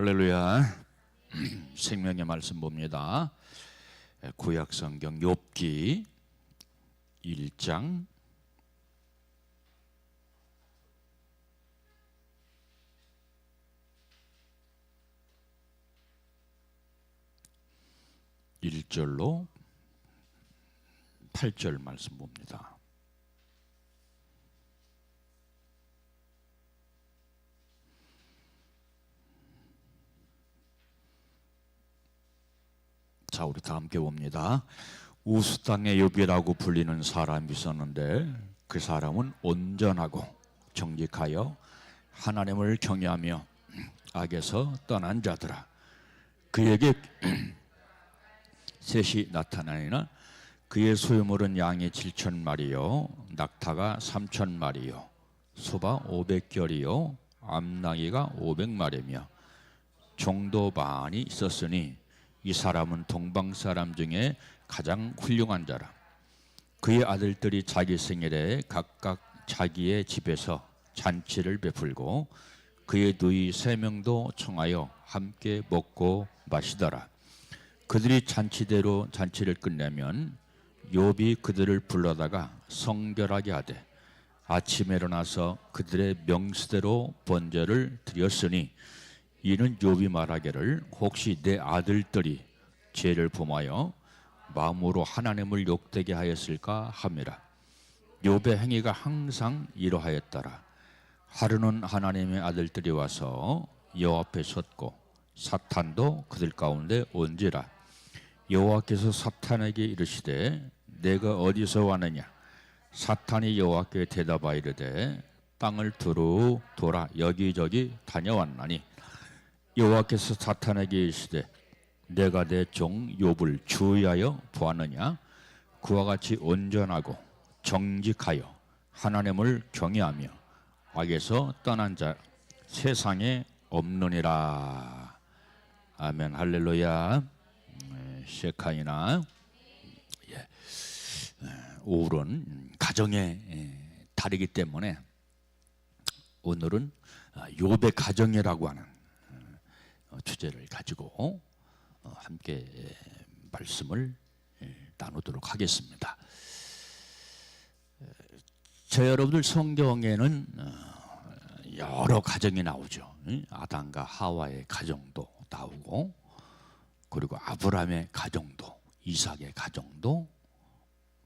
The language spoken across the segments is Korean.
할렐루야. 생명의 말씀 봅니다. 구약성경 욥기 1장 1절로 8절 말씀 봅니다. 자, 우리 다 함께 봅니다. 우스 땅의 욥이라고 불리는 사람이 있었는데 그 사람은 온전하고 정직하여 하나님을 경외하며 악에서 떠난 자더라. 그에게 셋이 나타나니나 그의 소유물은 양이 7,000마리요 낙타가 3,000마리요 소가 500결이요 암나귀가 500마리며 종도 반이 있었으니 이 사람은 동방 사람 중에 가장 훌륭한 자라. 그의 아들들이 자기 생일에 각각 자기의 집에서 잔치를 베풀고 그의 누이 3명도 청하여 함께 먹고 마시더라. 그들이 잔치대로 잔치를 끝내면 욥이 그들을 불러다가 성결하게 하되 아침에 일어나서 그들의 명수대로 번제를 드렸으니 이는 욥이 말하기를 혹시 내 아들들이 죄를 범하여 마음으로 하나님을 욕되게 하였을까 함이라. 욥의 행위가 항상 이러하였더라. 하루는 하나님의 아들들이 와서 여호와 앞에 섰고 사탄도 그들 가운데 온지라. 여호와께서 사탄에게 이르시되 내가 어디서 왔느냐. 사탄이 여호와께 대답하여 이르되 땅을 두루 돌아 여기저기 다녀왔나니 여호와께서 사탄에게 이르시되 내가 내 종 욥을 주의하여 보았느냐. 그와 같이 온전하고 정직하여 하나님을 경외하며 악에서 떠난 자 세상에 없느니라. 아멘. 할렐루야. 셰카이나. 오늘은 가정의 달이기 때문에 오늘은 욥의 가정이라고 하는 주제를 가지고 함께 말씀을 나누도록 하겠습니다. 저 여러분들 성경에는 여러 가정이 나오죠. 아담과 하와의 가정도 나오고 그리고 아브라함의 가정도, 이삭의 가정도,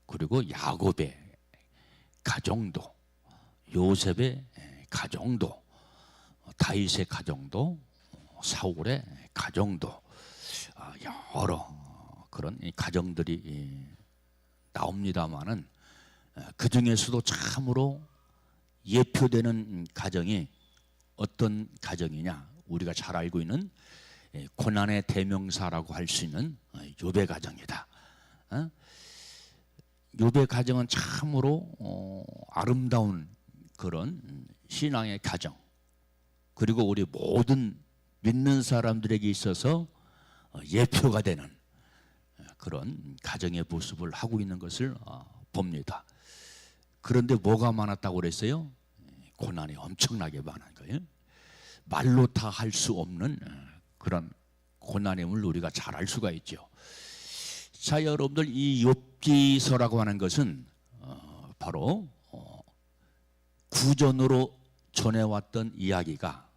그리고 야곱의 가정도, 요셉의 가정도, 다윗의 가정도, 사울의 가정도, 여러 그런 가정들이 나옵니다마는 그 중에서도 참으로 예표되는 가정이 어떤 가정이냐, 우리가 잘 알고 있는 고난의 대명사라고 할 수 있는 욥의 가정이다. 욥의 가정은 참으로 아름다운 그런 신앙의 가정, 그리고 우리 모든 믿는 사람들에게 있어서 예표가 되는 그런 가정의 모습을 하고 있는 것을 봅니다. 그런데 뭐가 많았다고 그랬어요? 고난이 엄청나게 많은 거예요. 말로 다 할 수 없는 그런 고난임을 우리가 잘 알 수가 있죠. 자, 여러분들, 이 욥기서라고 하는 것은 바로 구전으로 전해왔던 이야기가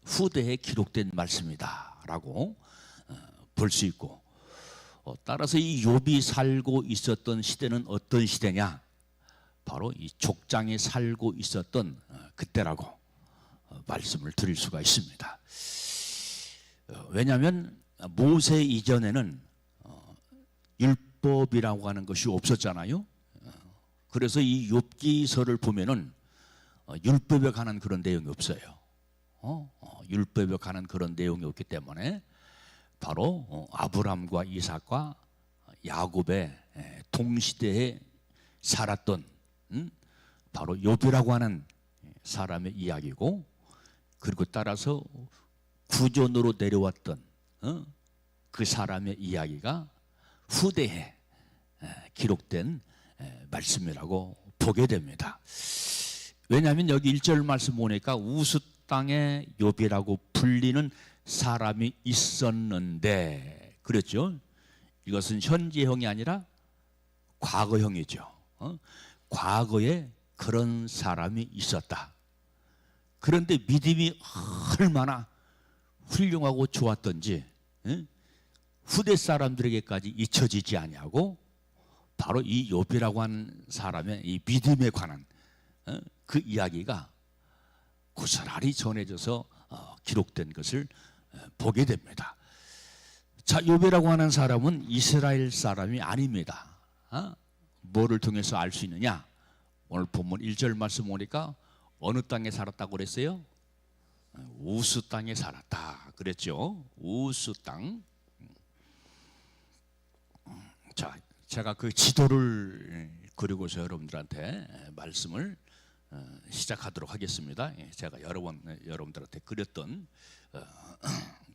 후대에 기록된 말씀이다라고 볼 수 있고, 따라서 이 욥이 살고 있었던 시대는 어떤 시대냐? 바로 이 족장에 살고 있었던 그때라고 말씀을 드릴 수가 있습니다. 왜냐하면 모세 이전에는 율법이라고 하는 것이 없었잖아요. 그래서 이 욥기서를 보면은 율법에 관한 그런 내용이 없어요. 율법에 관한 그런 내용이 없기 때문에 바로 아브람과 이삭과 야곱의 동시대에 살았던 바로 욥이라고 하는 사람의 이야기고, 그리고 따라서 구전으로 내려왔던 그 사람의 이야기가 후대에 기록된 말씀이라고 보게 됩니다. 왜냐하면 여기 1절 말씀 보니까 우스 땅에 욥이라고 불리는 사람이 있었는데, 그랬죠? 이것은 현재형이 아니라 과거형이죠. 과거에 그런 사람이 있었다. 그런데 믿음이 얼마나 훌륭하고 좋았던지 후대 사람들에게까지 잊혀지지 아니하고 바로 이 욥이라고 하는 사람의 이 믿음에 관한 그 이야기가 고스란히 전해져서 기록된 것을 보게 됩니다. 자, 욥이라고 하는 사람은 이스라엘 사람이 아닙니다. 뭐를 통해서 알 수 있느냐? 오늘 본문 1절 말씀 보니까 어느 땅에 살았다고 그랬어요? 우스 땅에 살았다 그랬죠. 우스 땅. 자, 제가 그 지도를 그리고서 여러분들한테 말씀을 시작하도록 하겠습니다. 제가 여러 번 여러분들한테 그렸던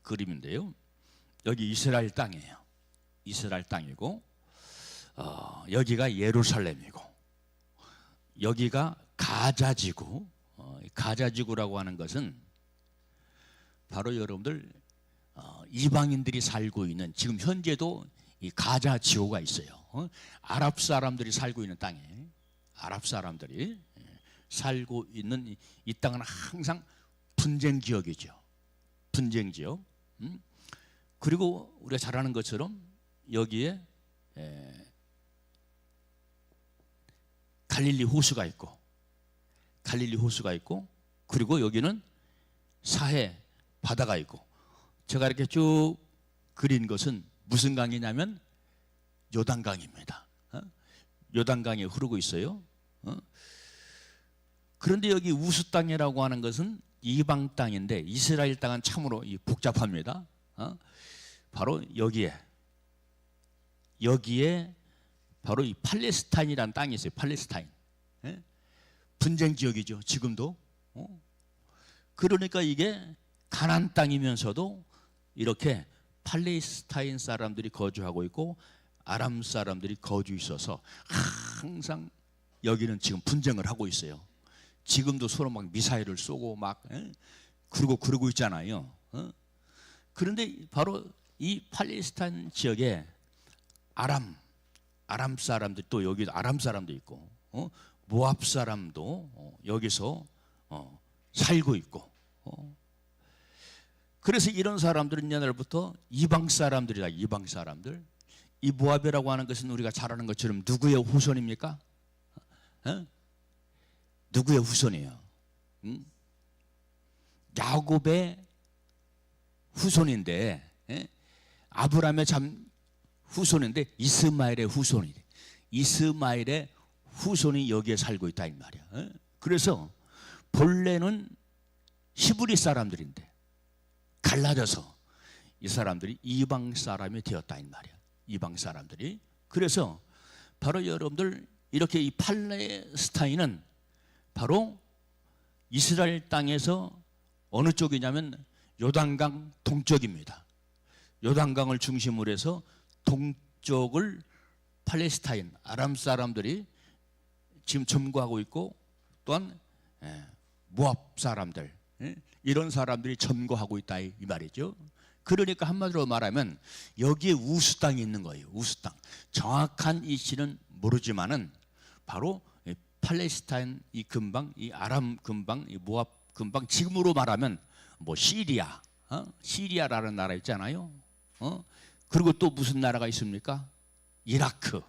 그림인데요. 여기 이스라엘 땅이에요. 이스라엘 땅이고 여기가 예루살렘이고 여기가 가자지구. 가자지구라고 하는 것은 바로 여러분들 이방인들이 살고 있는, 지금 현재도 이 가자지구가 있어요. 아랍 사람들이 살고 있는 땅에 아랍 사람들이 살고 있는 이 땅은 항상 분쟁 지역이죠. 분쟁 지역. 그리고 우리가 잘 아는 것처럼 여기에 갈릴리 호수가 있고, 갈릴리 호수가 있고, 그리고 여기는 사해 바다가 있고, 제가 이렇게 쭉 그린 것은 무슨 강이냐면 요단강입니다. 요단강이 흐르고 있어요. 그런데 여기 우스 땅이라고 하는 것은 이방 땅인데 이스라엘 땅은 참으로 복잡합니다. 바로 여기에 바로 이 팔레스타인이라는 땅이 있어요. 팔레스타인. 분쟁 지역이죠. 지금도. 그러니까 이게 가나안 땅이면서도 이렇게 팔레스타인 사람들이 거주하고 있고 아람 사람들이 거주 있어서 항상 여기는 지금 분쟁을 하고 있어요. 지금도 서로 막 미사일을 쏘고 막 그러고 있잖아요. 그런데 바로 이 팔레스타인 지역에 아람 사람들, 또 여기도 아람 사람도 있고 모압 사람도 여기서 살고 있고, 그래서 이런 사람들은 옛날부터 이방 사람들이다. 이방 사람들. 이 모압이라고 하는 것은 우리가 잘 아는 것처럼 누구의 후손입니까? 누구의 후손이에요? 야곱의 후손인데, 아브라함의 참 후손인데 이스마엘의 후손이, 이스마엘의 후손이 여기에 살고 있다 이 말이야. 그래서 본래는 히브리 사람들인데 갈라져서 이 사람들이 이방 사람이 되었다 이 말이야. 이방 사람들이. 그래서 바로 여러분들 이렇게 이 팔레스타인은 바로 이스라엘 땅에서 어느 쪽이냐면 요단강 동쪽입니다. 요단강을 중심으로 해서 동쪽을 팔레스타인 아람 사람들이 지금 점거하고 있고, 또한 모압 사람들, 이런 사람들이 점거하고 있다 이 말이죠. 그러니까 한마디로 말하면 여기에 우스 땅이 있는 거예요. 우스 땅. 정확한 이치는 모르지만은 바로 팔레스타인 이 근방, 이 아람 근방, 이 모압 근방, 지금으로 말하면 뭐 시리아, 시리아라는 나라 있잖아요. 그리고 또 무슨 나라가 있습니까? 이라크.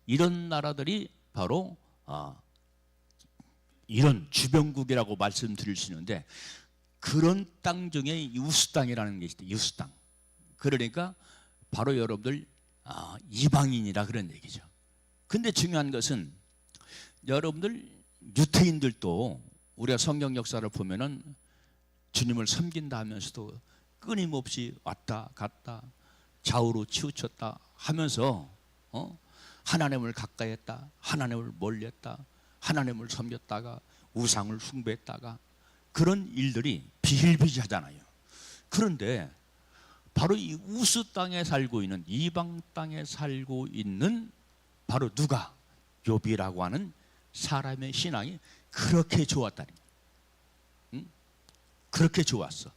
이런 나라들이 바로 이런 주변국이라고 말씀드릴 수 있는데, 그런 땅 중에 우스 땅이라는 게 있어요. 우스 땅. 그러니까 바로 여러분들 이방인이라 그런 얘기죠. 근데 중요한 것은 여러분들 유태인들도 우리가 성경 역사를 보면은 주님을 섬긴다 하면서도 끊임없이 왔다 갔다 좌우로 치우쳤다 하면서 하나님을 가까이 했다, 하나님을 멀리했다, 하나님을 섬겼다가 우상을 숭배했다가, 그런 일들이 비일비재하잖아요. 그런데 바로 이 우스 땅에 살고 있는, 이방 땅에 살고 있는 바로 누가? 욥이라고 하는 사람의 신앙이 그렇게 좋았다는 거예요. 그렇게 좋았어.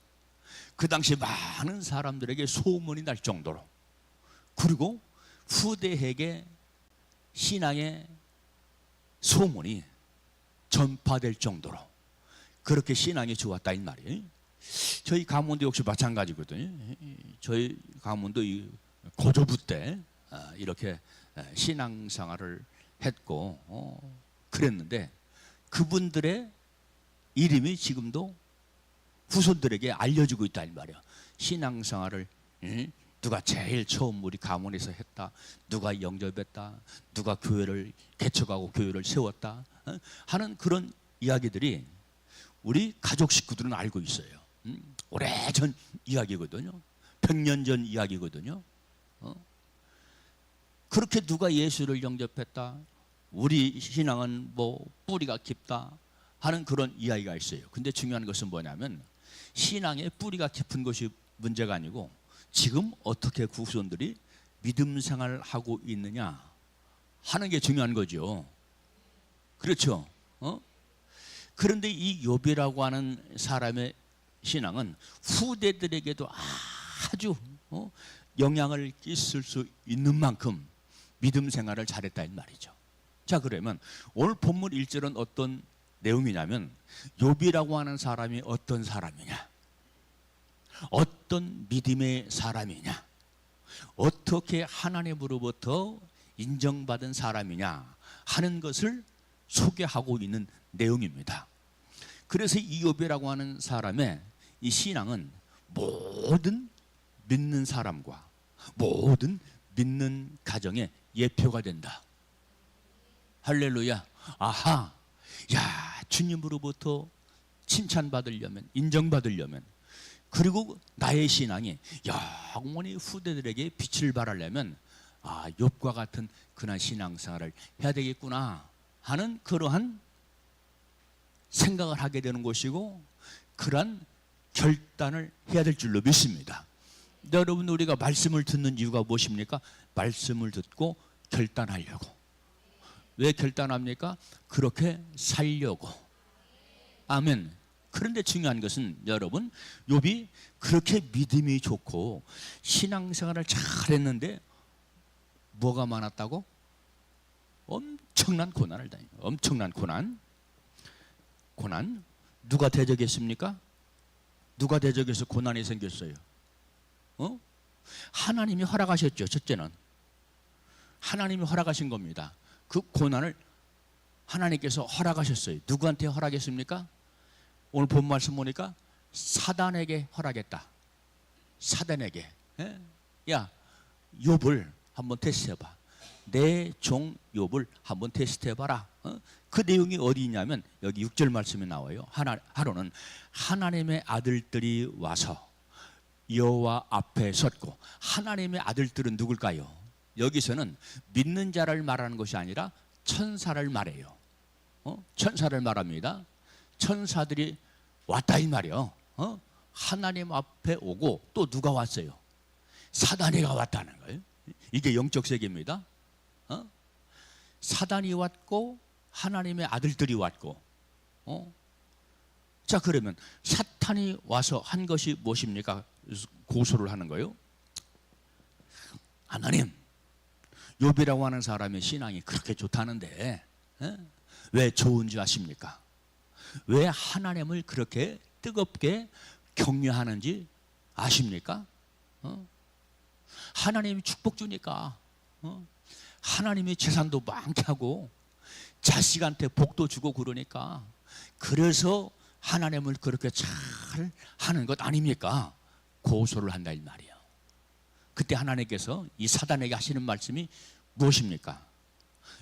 그 당시 많은 사람들에게 소문이 날 정도로, 그리고 후대에게 신앙의 소문이 전파될 정도로 그렇게 신앙이 좋았다 이 말이에요. 저희 가문도 역시 마찬가지거든요. 저희 가문도 이 고조부 때 이렇게 신앙생활을 했고 그랬는데, 그분들의 이름이 지금도 후손들에게 알려지고 있다 이 말이야. 신앙생활을 누가 제일 처음 우리 가문에서 했다, 누가 영접했다, 누가 교회를 개척하고 교회를 세웠다 하는 그런 이야기들이 우리 가족 식구들은 알고 있어요. 오래전 이야기거든요. 100년 전 이야기거든요. 그렇게 누가 예수를 영접했다, 우리 신앙은 뭐 뿌리가 깊다 하는 그런 이야기가 있어요. 근데 중요한 것은 뭐냐면, 신앙의 뿌리가 깊은 것이 문제가 아니고 지금 어떻게 후손들이 믿음 생활을 하고 있느냐 하는 게 중요한 거죠. 그렇죠? 그런데 이 욥이라고 하는 사람의 신앙은 후대들에게도 아주 영향을 끼칠 수 있는 만큼 믿음 생활을 잘했다 이 말이죠. 자, 그러면 오늘 본문 1절은 어떤 내용이냐면, 욥이라고 하는 사람이 어떤 사람이냐, 어떤 믿음의 사람이냐, 어떻게 하나님으로부터 인정받은 사람이냐 하는 것을 소개하고 있는 내용입니다. 그래서 이 욥이라고 하는 사람의 이 신앙은 모든 믿는 사람과 모든 믿는 가정의 예표가 된다. 할렐루야. 아하, 야, 주님으로부터 칭찬받으려면, 인정받으려면, 그리고 나의 신앙이 영원히 후대들에게 빛을 발하려면 욥과 같은 그런 신앙생활을 해야 되겠구나 하는 그러한 생각을 하게 되는 것이고, 그러한 결단을 해야 될 줄로 믿습니다. 여러분, 우리가 말씀을 듣는 이유가 무엇입니까? 말씀을 듣고 결단하려고. 왜 결단합니까? 그렇게 살려고. 아멘. 그런데 중요한 것은 여러분, 욥이 그렇게 믿음이 좋고 신앙생활을 잘했는데 뭐가 많았다고? 엄청난 고난을 당해요. 엄청난 고난. 누가 대적했습니까? 누가 대적해서 고난이 생겼어요? 하나님이 허락하셨죠. 첫째는 하나님이 허락하신 겁니다. 그 고난을 하나님께서 허락하셨어요. 누구한테 허락했습니까? 오늘 본 말씀 보니까 사단에게 허락했다. 사단에게. 야, 욥을 한번 테스트해봐. 내 종 욥을 한번 테스트해봐라. 그 내용이 어디 있냐면 여기 6절 말씀에 나와요. 하루는 하나님의 아들들이 와서 여호와 앞에 섰고. 하나님의 아들들은 누굴까요? 여기서는 믿는 자를 말하는 것이 아니라 천사를 말해요. 천사를 말합니다. 천사들이 왔다 이 말이요. 하나님 앞에 오고 또 누가 왔어요? 사단이가 왔다는 거예요. 이게 영적 세계입니다. 사단이 왔고 하나님의 아들들이 왔고. 자, 그러면 사탄이 와서 한 것이 무엇입니까? 고소를 하는 거예요. 하나님, 욥이라고 하는 사람의 신앙이 그렇게 좋다는데 왜 좋은 줄 아십니까? 왜 하나님을 그렇게 뜨겁게 격려하는지 아십니까? 하나님이 축복 주니까, 하나님이 재산도 많게 하고 자식한테 복도 주고 그러니까, 그래서 하나님을 그렇게 잘 하는 것 아닙니까? 고소를 한다 이 말이에요. 그때 하나님께서 이 사단에게 하시는 말씀이 무엇입니까?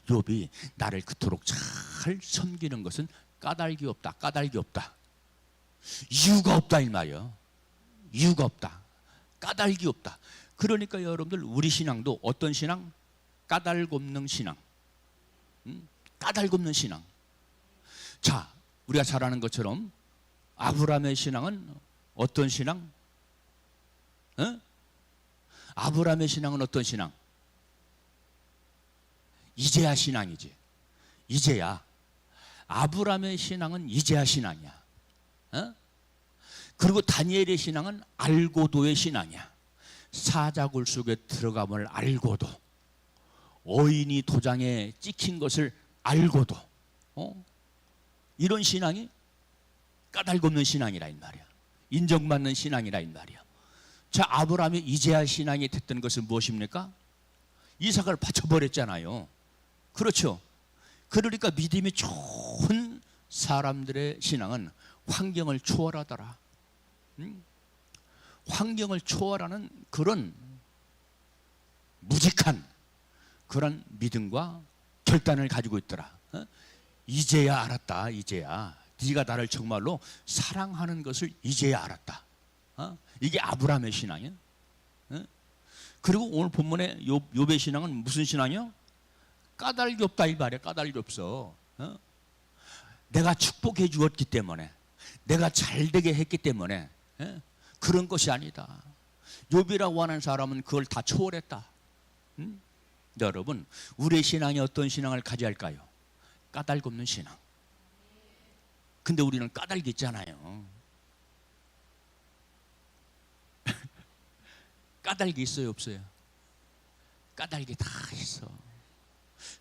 욥이 나를 그토록 잘 섬기는 것은 까닭이 없다. 까닭이 없다. 이유가 없다 이 말이에요. 이유가 없다. 까닭이 없다. 그러니까 여러분들, 우리 신앙도 어떤 신앙? 까닭 없는 신앙. 까닭 없는 신앙. 자, 우리가 잘 아는 것처럼 아브라함의 신앙은 어떤 신앙? 아브라함의 신앙은 어떤 신앙? 이제야 신앙이지. 이제야. 아브라함의 신앙은 이제야 신앙이야. 그리고 다니엘의 신앙은 알고도의 신앙이야. 사자굴 속에 들어감을 알고도, 어인이 도장에 찍힌 것을 알고도, 이런 신앙이 까닭없는 신앙이라 이 말이야. 인정받는 신앙이라 이 말이야. 자, 아브라함이 이제야 신앙이 됐던 것은 무엇입니까? 이삭을 바쳐버렸잖아요. 그렇죠. 그러니까 믿음이 좋은 사람들의 신앙은 환경을 초월하더라. 환경을 초월하는 그런 무직한 그런 믿음과 결단을 가지고 있더라. 이제야 알았다. 이제야 네가 나를 정말로 사랑하는 것을 이제야 알았다. 이게 아브라함의 신앙이야. 그리고 오늘 본문의 욥의 신앙은 무슨 신앙이요? 까닭이 없다 이 말이야. 까닭이 없어. 내가 축복해 주었기 때문에, 내가 잘되게 했기 때문에 그런 것이 아니다. 욥이라고 하는 사람은 그걸 다 초월했다. 여러분, 우리의 신앙이 어떤 신앙을 가져야 할까요? 까닭 없는 신앙. 근데 우리는 까닭이 있잖아요. 까닭이 있어요, 없어요? 까닭이 다 있어.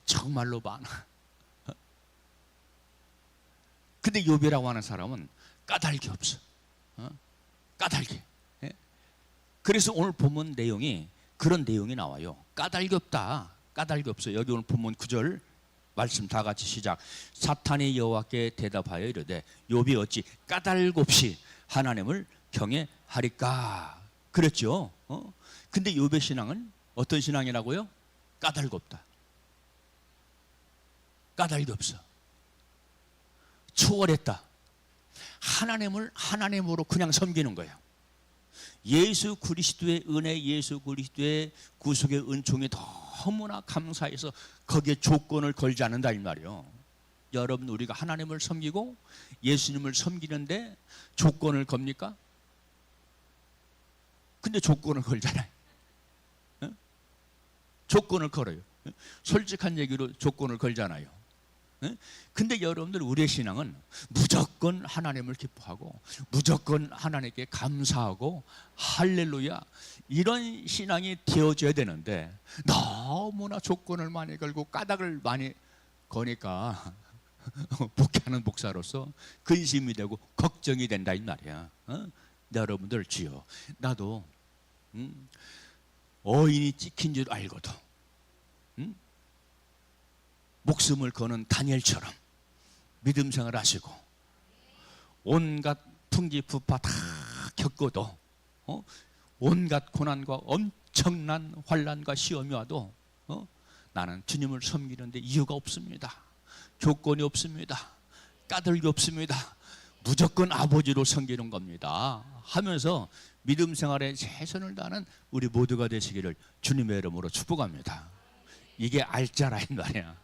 정말로 많아. 근데 욥이라고 하는 사람은 까닭이 없어. 까닭이. 그래서 오늘 본문 내용이 그런 내용이 나와요. 까닭이 없다. 까닭이 없어. 여기 오늘 본문 9절 말씀 다 같이 시작. 사탄이 여호와께 대답하여 이르되 욥이 어찌 까닭 없이 하나님을 경외하리까. 그랬죠. 근데 욥의 신앙은 어떤 신앙이라고요? 까닭 없다. 까닭이 없어. 초월했다. 하나님을 하나님으로 그냥 섬기는 거예요. 예수 그리스도의 은혜, 예수 그리스도의 구속의 은총이 너무나 감사해서 거기에 조건을 걸지 않는다 이 말이에요. 여러분, 우리가 하나님을 섬기고 예수님을 섬기는데 조건을 겁니까? 근데 조건을 걸잖아요. 조건을 걸어요. 솔직한 얘기로 조건을 걸잖아요. 근데 여러분들, 우리의 신앙은 무조건 하나님을 기뻐하고 무조건 하나님께 감사하고 할렐루야, 이런 신앙이 되어져야 되는데 너무나 조건을 많이 걸고 까닭을 많이 거니까 목회하는 목사로서 근심이 되고 걱정이 된다 이 말이야. 여러분들, 주여, 나도 어인이 찍힌 줄 알고도 목숨을 거는 다니엘처럼 믿음 생활 하시고 온갖 풍기부파 다 겪어도 온갖 고난과 엄청난 환난과 시험이 와도 나는 주님을 섬기는데 이유가 없습니다. 조건이 없습니다. 까닭이 없습니다. 무조건 아버지로 섬기는 겁니다 하면서 믿음 생활에 최선을 다하는 우리 모두가 되시기를 주님의 이름으로 축복합니다. 이게 알짜라 이 말이야.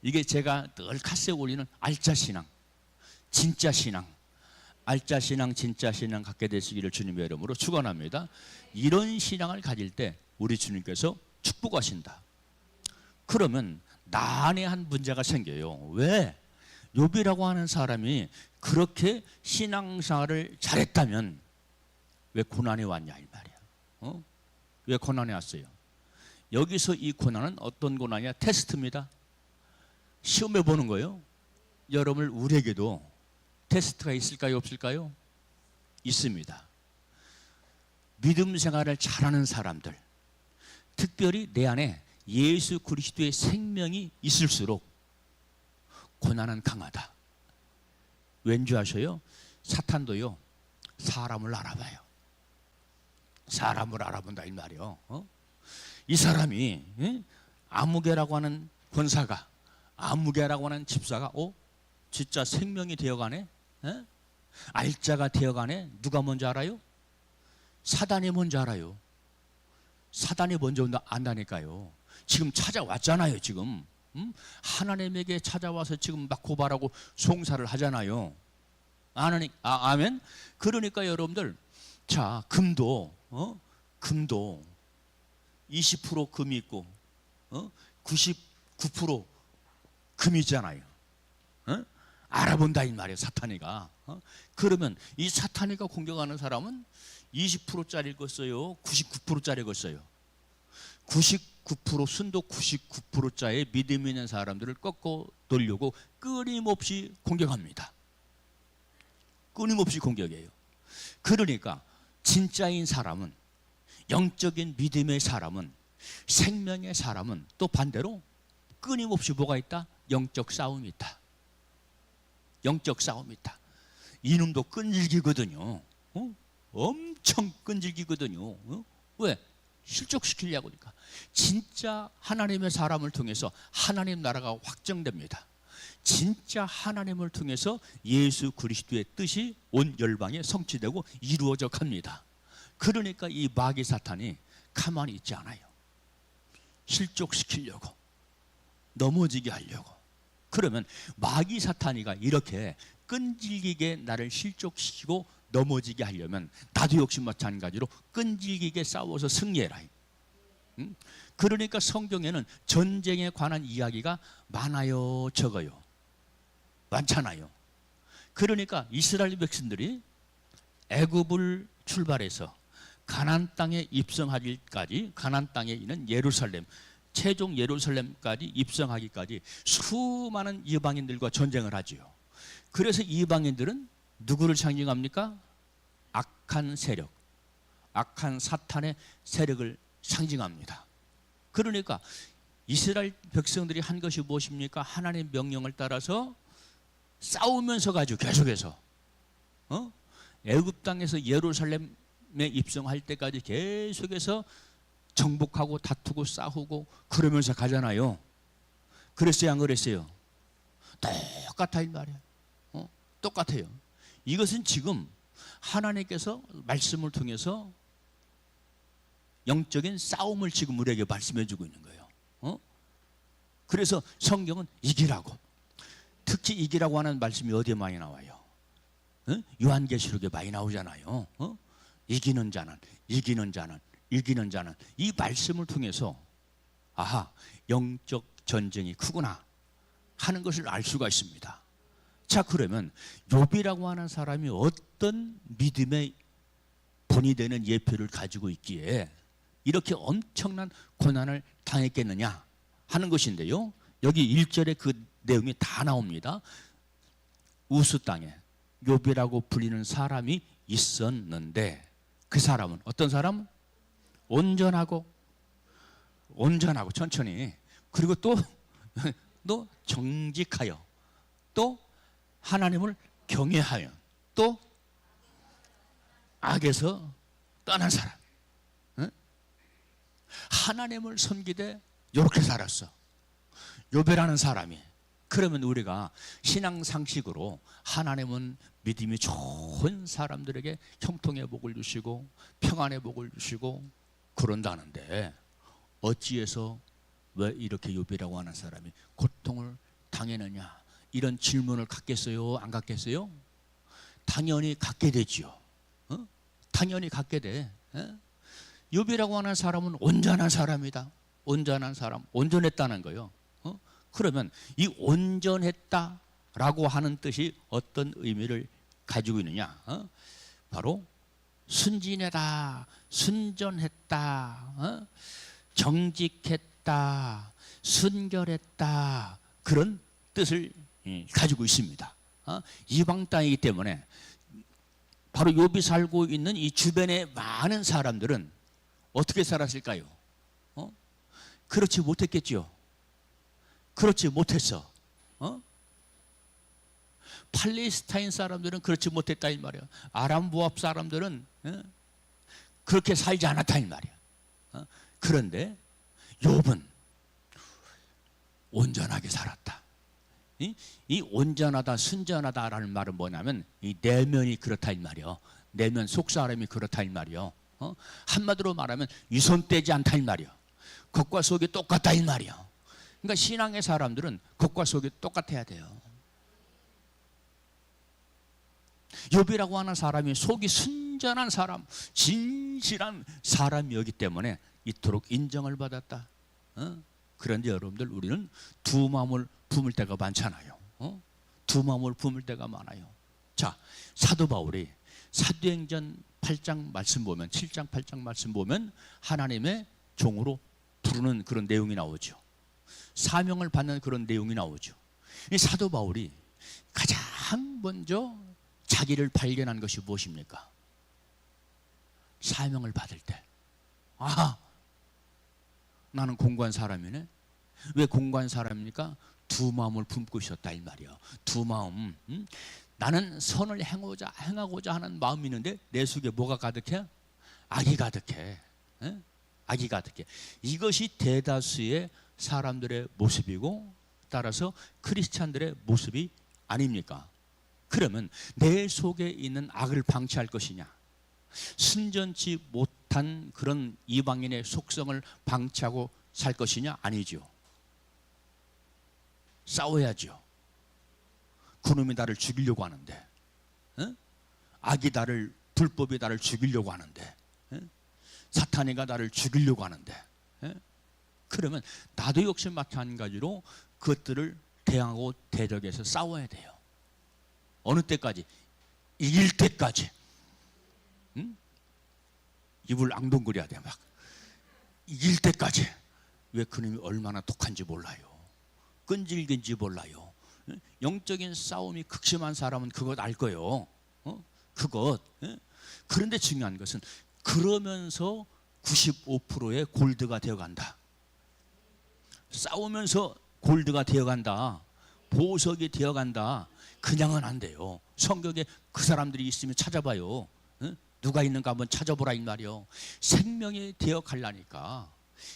이게 제가 늘 카스에 올리는 알짜 신앙, 진짜 신앙, 알짜 신앙, 진짜 신앙 갖게 되시기를 주님의 이름으로 축원합니다. 이런 신앙을 가질 때 우리 주님께서 축복하신다. 그러면 나 안에 한 문제가 생겨요. 왜? 욥이라고 하는 사람이 그렇게 신앙생활을 잘했다면 왜 고난이 왔냐 이 말이야. 왜 고난이 왔어요? 여기서 이 고난은 어떤 고난이야? 테스트입니다. 시험해 보는 거예요. 여러분, 우리에게도 테스트가 있을까요? 없을까요? 있습니다. 믿음 생활을 잘하는 사람들, 특별히 내 안에 예수 그리스도의 생명이 있을수록 고난은 강하다. 왠지 아셔요? 사탄도요, 사람을 알아봐요. 사람을 알아본다 이 말이요. 이 사람이 아무개라고 하는 권사가, 아무개라고 하는 집사가 진짜 생명이 되어가네? 알짜가 되어가네? 누가 먼저 알아요? 사단이 먼저 알아요. 사단이 먼저 안다니까요. 지금 찾아왔잖아요. 지금 하나님에게 찾아와서 지금 막 고발하고 송사를 하잖아요. 아멘. 그러니까 여러분들, 자, 금도 20% 금이 있고 99% 금이잖아요. 알아본다 이 말이에요. 사탄이가. 그러면 이 사탄이가 공격하는 사람은 20%짜리 읽었어요? 99%짜리 읽었어요? 99% 순도 99%짜리 믿음 있는 사람들을 꺾어 돌려고 끊임없이 공격합니다. 끊임없이 공격해요. 그러니까 진짜인 사람은, 영적인 믿음의 사람은, 생명의 사람은 또 반대로 끊임없이 뭐가 있다? 영적 싸움이 있다. 영적 싸움이 있다. 이놈도 끈질기거든요. 엄청 끈질기거든요. 왜? 실족시키려고 하니까. 진짜 하나님의 사람을 통해서 하나님 나라가 확정됩니다. 진짜 하나님을 통해서 예수 그리스도의 뜻이 온 열방에 성취되고 이루어져 갑니다. 그러니까 이 마귀 사탄이 가만히 있지 않아요. 실족시키려고, 넘어지게 하려고. 그러면 마귀 사탄이가 이렇게 끈질기게 나를 실족시키고 넘어지게 하려면 나도 역시 마찬가지로 끈질기게 싸워서 승리해라. 그러니까 성경에는 전쟁에 관한 이야기가 많아요, 적어요? 많잖아요. 그러니까 이스라엘 백성들이 애굽을 출발해서 가나안 땅에 입성하기까지, 가나안 땅에 있는 예루살렘, 최종 예루살렘까지 입성하기까지 수많은 이방인들과 전쟁을 하지요. 그래서 이방인들은 누구를 상징합니까? 악한 세력, 악한 사탄의 세력을 상징합니다. 그러니까 이스라엘 백성들이 한 것이 무엇입니까? 하나님의 명령을 따라서 싸우면서 가지고 계속해서 애굽 땅에서 예루살렘에 입성할 때까지 계속해서 정복하고 다투고 싸우고 그러면서 가잖아요. 그랬어요, 안 그랬어요? 똑같아 이 말이에요. 똑같아요. 이것은 지금 하나님께서 말씀을 통해서 영적인 싸움을 지금 우리에게 말씀해 주고 있는 거예요. 그래서 성경은 이기라고, 특히 이기라고 하는 말씀이 어디에 많이 나와요? 요한계시록에 많이 나오잖아요. 이기는 자는, 이기는 자는, 이기는 자는, 이 말씀을 통해서 아하, 영적 전쟁이 크구나 하는 것을 알 수가 있습니다. 자, 그러면 욥이라고 하는 사람이 어떤 믿음의 본이 되는 예표를 가지고 있기에 이렇게 엄청난 고난을 당했겠느냐 하는 것인데요, 여기 1절에 그 내용이 다 나옵니다. 우스 땅에 욥이라고 불리는 사람이 있었는데 그 사람은 어떤 사람? 온전하고 천천히, 그리고 또 정직하여, 또 하나님을 경외하여, 또 악에서 떠난 사람. 하나님을 섬기되 이렇게 살았어, 욥이라는 사람이. 그러면 우리가 신앙 상식으로 하나님은 믿음이 좋은 사람들에게 형통의 복을 주시고 평안의 복을 주시고 그런다는데 어찌해서 왜 이렇게 욥이라고 하는 사람이 고통을 당했느냐, 이런 질문을 갖겠어요, 안 갖겠어요? 당연히 갖게 되지요. 당연히 갖게 돼. 욥이라고 하는 사람은 온전한 사람이다. 온전한 사람, 온전했다는 거예요. 그러면 이 온전했다라고 하는 뜻이 어떤 의미를 가지고 있느냐? 바로 순진하다, 순전했다, 정직했다, 순결했다, 그런 뜻을 가지고 있습니다. 이방 땅이기 때문에 바로 욥이 살고 있는 이 주변의 많은 사람들은 어떻게 살았을까요? 그렇지 못했겠죠. 그렇지 못했어. 팔레스타인 사람들은 그렇지 못했다 이 말이야. 아람 모압 사람들은 그렇게 살지 않았다 이 말이야. 그런데 욥은 온전하게 살았다. 이 온전하다, 순전하다라는 말은 뭐냐면 이 내면이 그렇다 이 말이요. 내면 속 사람이 그렇다 이 말이요. 한마디로 말하면 위선 떼지 않다 이 말이요. 겉과 속이 똑같다 이 말이요. 그러니까 신앙의 사람들은 겉과 속이 똑같아야 돼요. 욥이라고 하는 사람이 속이 순전한 사람, 진실한 사람이었기 때문에 이토록 인정을 받았다. 그런데 여러분들, 우리는 두 마음을 품을 때가 많잖아요. 두 마음을 품을 때가 많아요. 자, 사도 바울이 사도행전 8장 말씀 보면 7장 8장 말씀 보면 하나님의 종으로 부르는 그런 내용이 나오죠. 사명을 받는 그런 내용이 나오죠. 이 사도 바울이 가장 먼저 자기를 발견한 것이 무엇입니까? 사명을 받을 때, 아, 나는 공고한 사람이네. 왜 공고한 사람입니까? 두 마음을 품고 있었다 이 말이야. 두 마음. 나는 선을 행하고자 하는 마음이 있는데 내 속에 뭐가 가득해? 악이 가득해. 에? 악이 가득해. 이것이 대다수의 사람들의 모습이고 따라서 크리스찬들의 모습이 아닙니까? 그러면 내 속에 있는 악을 방치할 것이냐? 순전치 못한 그런 이방인의 속성을 방치하고 살 것이냐? 아니죠. 싸워야죠. 그놈이 나를 죽이려고 하는데, 악이 나를, 불법이 나를 죽이려고 하는데, 사탄이가 나를 죽이려고 하는데, 그러면 나도 역시 마찬가지로 그것들을 대항하고 대적해서 싸워야 돼요. 어느 때까지? 이길 때까지. 입을 앙동거려야 돼. 막 이길 때까지. 왜 그놈이 얼마나 독한지 몰라요. 끈질긴지 몰라요. 영적인 싸움이 극심한 사람은 그것 알 거예요. 그것. 그런데 중요한 것은 그러면서 95%의 골드가 되어간다. 싸우면서 골드가 되어간다. 보석이 되어간다. 그냥은 안 돼요. 성경에 그 사람들이 있으면 찾아봐요. 누가 있는가 한번 찾아보라 이 말이요. 생명이 되어가려니까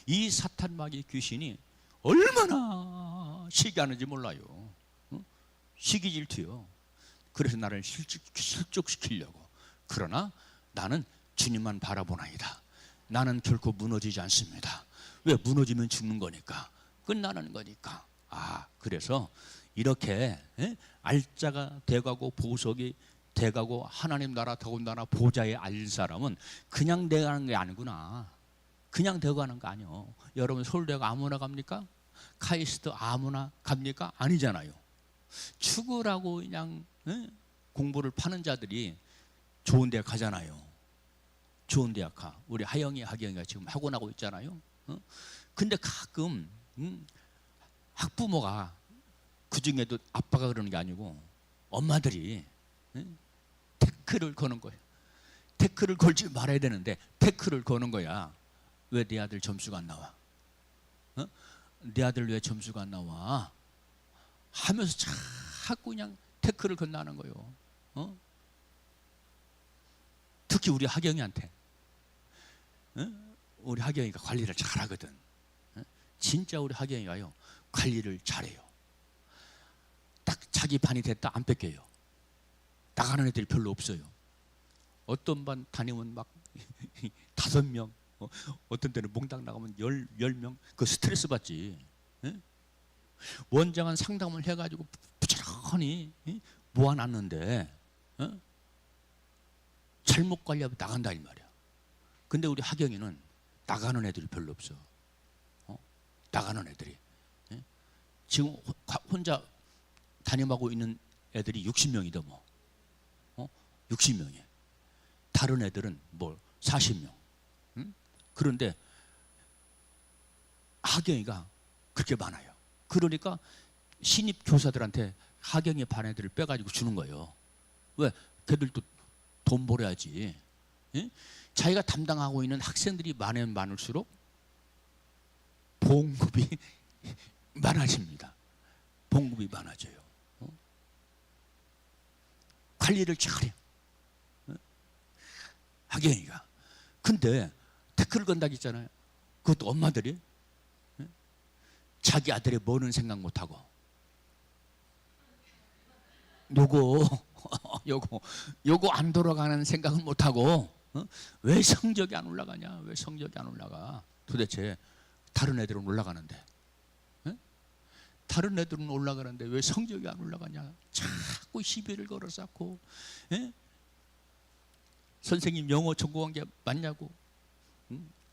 이 사탄 마귀 귀신이 얼마나 시기하는지 몰라요. 시기 질투요. 그래서 나를 실족시키려고. 그러나 나는 주님만 바라보나이다. 나는 결코 무너지지 않습니다. 왜? 무너지면 죽는 거니까. 끝나는 거니까. 아, 그래서 이렇게 알짜가 돼가고 보석이 돼가고 하나님 나라 더군다나 보좌에 앉을 사람은 그냥 돼가는 게 아니구나. 그냥 돼가는 거 아니요. 여러분 서울대학 아무나 갑니까? 카이스트 아무나 갑니까? 아니잖아요. 죽으라고 그냥 공부를 파는 자들이 좋은 대학 가잖아요. 좋은 대학 가. 우리 하경이가 지금 학원하고 있잖아요. 근데 가끔 학부모가 그중에도 아빠가 그러는 게 아니고 엄마들이 태클을 거는 거예요. 태클을 걸지 말아야 되는데 태클을 거는 거야. 왜 내 아들 점수가 안 나와? 내 아들 왜 점수가 안 나와? 하면서 자꾸 그냥 태클을 건너는 거예요. 특히 우리 하경이한테. 우리 하경이가 관리를 잘하거든. 진짜 우리 하경이가요 관리를 잘해요. 딱 자기 반이 됐다 안 뺏겨요. 나가는 애들이 별로 없어요. 어떤 반 다니면 막 5명, 어떤 때는 몽땅 나가면 10명. 그 스트레스 받지. 원장은 상담을 해가지고 부지런히 모아놨는데 잘못 관리하면 나간다 이 말이야. 근데 우리 하경이는 나가는 애들이 별로 없어. 나가는 애들이. 지금 혼자 담임하고 있는 애들이 60명이다 뭐. 60명이. 다른 애들은 뭐 40명. 그런데 하경이가 그렇게 많아요. 그러니까 신입 교사들한테 하경이 반 애들을 빼가지고 주는 거예요. 왜? 걔들도 돈 벌어야지. 자기가 담당하고 있는 학생들이 많으면 많을수록 봉급이 많아집니다. 봉급이 많아져요. 관리를 잘해요. 하경이가. 근데 태클을 건다고 했잖아요. 그것도 엄마들이 자기 아들의 뭐는 생각 못하고 요거 안 돌아가는 생각은 못하고 왜 성적이 안 올라가냐? 왜 성적이 안 올라가? 도대체 다른 애들은 올라가는데 다른 애들은 올라가는데 왜 성적이 안 올라가냐? 자꾸 시비를 걸어쌓고 선생님 영어 전공한 게 맞냐고.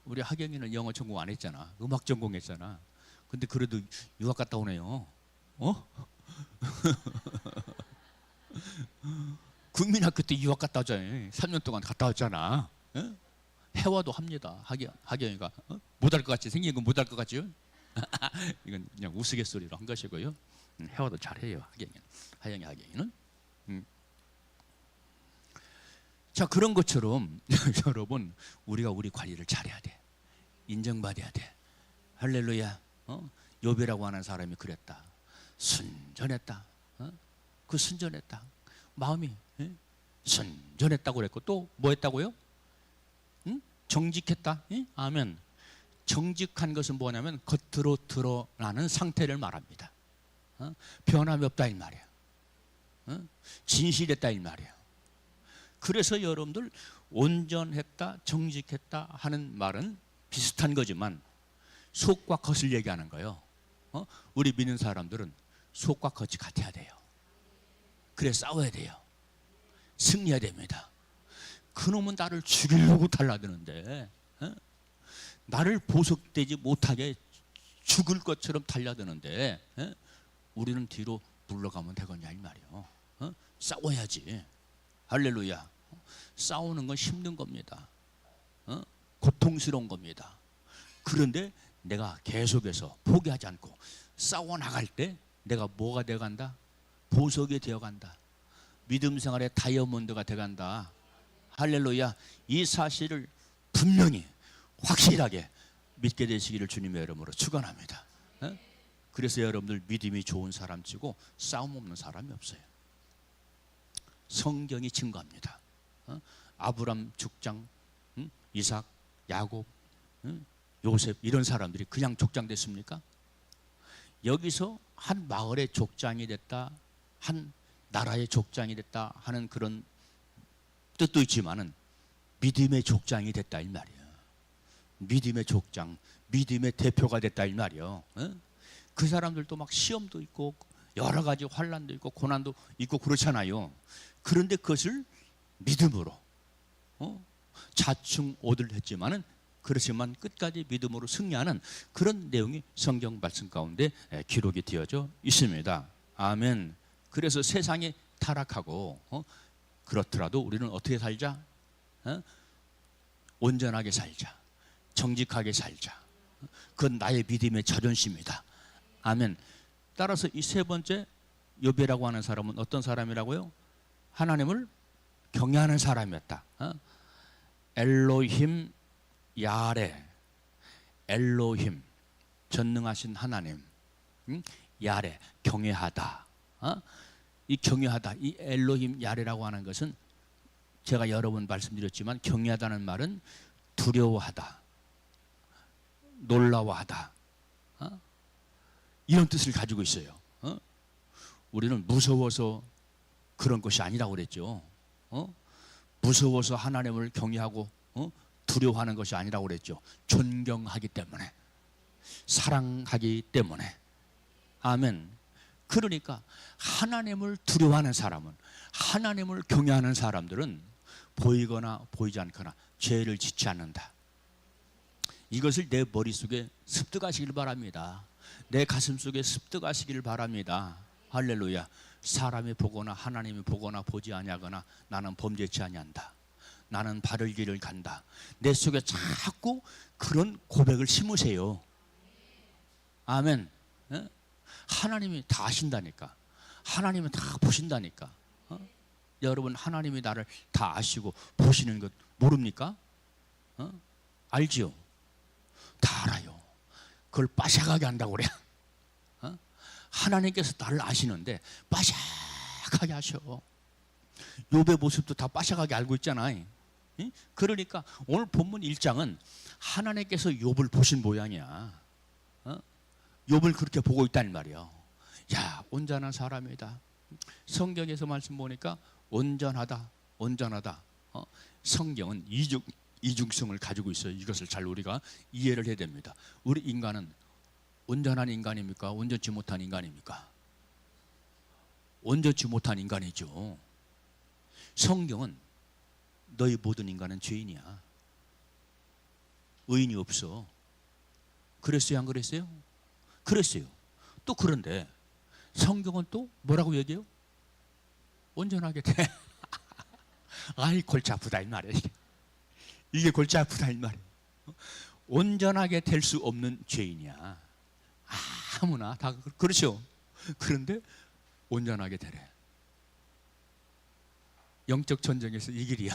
우리 하경이는 영어 전공 안 했잖아. 음악 전공했잖아. 근데 그래도 유학 갔다 오네요. 국민학교 때 유학 갔다 왔잖아요. 3년 동안 갔다 왔잖아. 어? 해와도 합니다. 하경이가 못할 것 같이 생긴 건 못할 것 같죠? 이건 그냥 우스갯소리로 한 것이고요. 해와도 잘해요. 하경이는. 자, 그런 것처럼 여러분, 우리가 우리 관리를 잘해야 돼. 인정받아야 돼. 할렐루야. 욥이라고 하는 사람이 그랬다. 순전했다. 그 순전했다. 마음이 순전했다고 그랬고, 또 뭐 했다고요? 정직했다. 아멘. 정직한 것은 뭐냐면 겉으로 드러나는 상태를 말합니다. 변함이 없다 이 말이야. 진실했다 이 말이야. 그래서 여러분들 온전했다, 정직했다 하는 말은 비슷한 거지만 속과 겉을 얘기하는 거예요. 우리 믿는 사람들은 속과 겉이 같아야 돼요. 그래 싸워야 돼요. 승리해야 됩니다. 그놈은 나를 죽이려고 달라드는데 나를 보석되지 못하게 죽을 것처럼 달려드는데 우리는 뒤로 물러가면 되겠냐 이 말이에요. 싸워야지. 할렐루야. 싸우는 건 힘든 겁니다. 고통스러운 겁니다. 그런데 내가 계속해서 포기하지 않고 싸워나갈 때 내가 뭐가 되어간다? 보석이 되어간다. 믿음 생활의 다이아몬드가 되어간다. 할렐루야. 이 사실을 분명히 확실하게 믿게 되시기를 주님의 이름으로 축원합니다. 그래서 여러분들 믿음이 좋은 사람 치고 싸움 없는 사람이 없어요. 성경이 증거합니다. 아브람, 족장, 이삭, 야곱, 요셉 이런 사람들이 그냥 족장 됐습니까? 여기서 한 마을의 족장이 됐다, 한 나라의 족장이 됐다 하는 그런 뜻도 있지만은 믿음의 족장이 됐다 이 말이에요. 믿음의 족장, 믿음의 대표가 됐다 이 말이에요. 그 사람들도 막 시험도 있고 여러 가지 환난도 있고 고난도 있고 그렇잖아요. 그런데 그것을 믿음으로 자충오들 했지만은 그렇지만 끝까지 믿음으로 승리하는 그런 내용이 성경 말씀 가운데 기록이 되어져 있습니다. 아멘. 그래서 세상이 타락하고 그렇더라도 우리는 어떻게 살자? 온전하게 살자. 정직하게 살자. 그건 나의 믿음의 자존심이다. 아멘. 따라서 이 세 번째 욥이라고 하는 사람은 어떤 사람이라고요? 하나님을 경외하는 사람이었다. 엘로힘 야레. 엘로힘 전능하신 하나님. 야레 경외하다. 이 경외하다. 이 엘로힘 야레라고 하는 것은 제가 여러 번 말씀드렸지만 경외하다는 말은 두려워하다. 놀라워하다. 이런 뜻을 가지고 있어요. 우리는 무서워서 그런 것이 아니라고 그랬죠. 무서워서 하나님을 경외하고 두려워하는 것이 아니라고 그랬죠. 존경하기 때문에, 사랑하기 때문에. 아멘. 그러니까 하나님을 두려워하는 사람은, 하나님을 경외하는 사람들은 보이거나 보이지 않거나 죄를 짓지 않는다. 이것을 내 머릿속에 습득하시길 바랍니다. 내 가슴속에 습득하시길 바랍니다. 할렐루야. 사람이 보거나 하나님이 보거나 보지 아니하거나 나는 범죄치 아니한다. 나는 바를 길을 간다. 내 속에 자꾸 그런 고백을 심으세요. 아멘. 하나님이 다 아신다니까. 하나님은 다 보신다니까. 여러분 하나님이 나를 다 아시고 보시는 것 모릅니까? 알지요? 다 알아요. 그걸 빠삭하게 한다고 그래. 하나님께서 나를 아시는데 빠삭하게 하셔. 욥의 모습도 다 빠삭하게 알고 있잖아. 그러니까 오늘 본문 1장은 하나님께서 욥을 보신 모양이야. 욥을 그렇게 보고 있다는 말이야. 야, 온전한 사람이다. 성경에서 말씀 보니까 온전하다, 온전하다. 성경은 이중성을 가지고 있어요. 이것을 잘 우리가 이해를 해야 됩니다. 우리 인간은 온전한 인간입니까? 온전치 못한 인간입니까? 온전치 못한 인간이죠. 성경은 너희 모든 인간은 죄인이야. 의인이 없어. 그랬어요? 안 그랬어요? 그랬어요. 또 그런데 성경은 또 뭐라고 얘기해요? 온전하게 돼. 아이 골치 아프다 이 말이에요. 이게 골치 아프다 이 말이에요. 온전하게 될 수 없는 죄인이야. 아무나 다 그렇죠. 그런데 온전하게 되래. 영적 전쟁에서 이 길이야.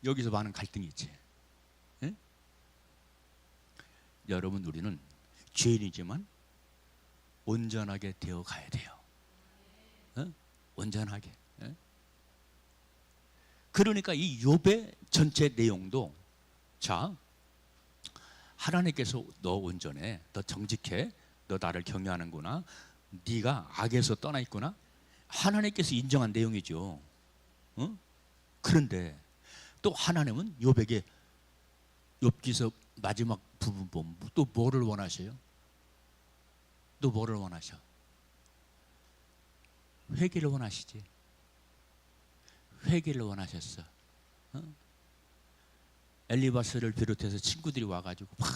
여기서 많은 갈등이 있지. 예? 여러분, 우리는 죄인이지만 온전하게 되어 가야 돼요. 온전하게. 그러니까 이 욥의 전체 내용도, 자, 하나님께서 너 온전해, 너 정직해, 너 나를 경외하는구나, 네가 악에서 떠나 있구나, 하나님께서 인정한 내용이죠. 그런데 또 하나님은 욥에게, 욥기서 마지막 부분 보면 또 뭐를 원하셔요? 또 뭐를 원하셔? 회개를 원하시지. 회개를 원하셨어. 엘리바스를 비롯해서 친구들이 와가지고 막,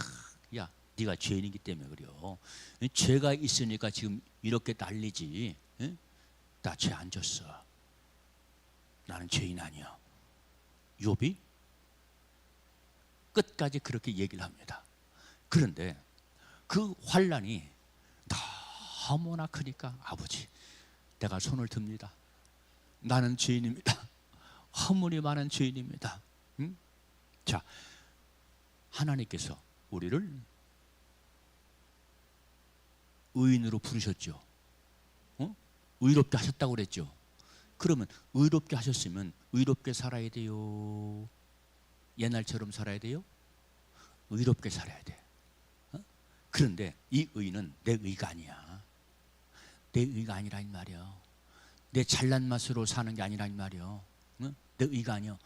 야, 네가 죄인이기 때문에 그래요. 죄가 있으니까 지금 이렇게 난리지. 나 죄 안 졌어. 나는 죄인 아니야. 욥이 끝까지 그렇게 얘기를 합니다. 그런데 그 환난이 너무나 크니까, 아버지, 내가 손을 듭니다. 나는 죄인입니다. 허물이 많은 죄인입니다. 자, 하나님께서 우리를 의인으로 부르셨죠. 의롭게 하셨다고 그랬죠. 그러면 의롭게 하셨으면 의롭게 살아야 돼요? 옛날처럼 살아야 돼요? 의롭게 살아야 돼. 그런데 이 의는 내 의가 아니야. 내 의가 아니라 이 말이야. 내 잘난 맛으로 사는 게 아니라 이 말이야. 내 의가 아니야.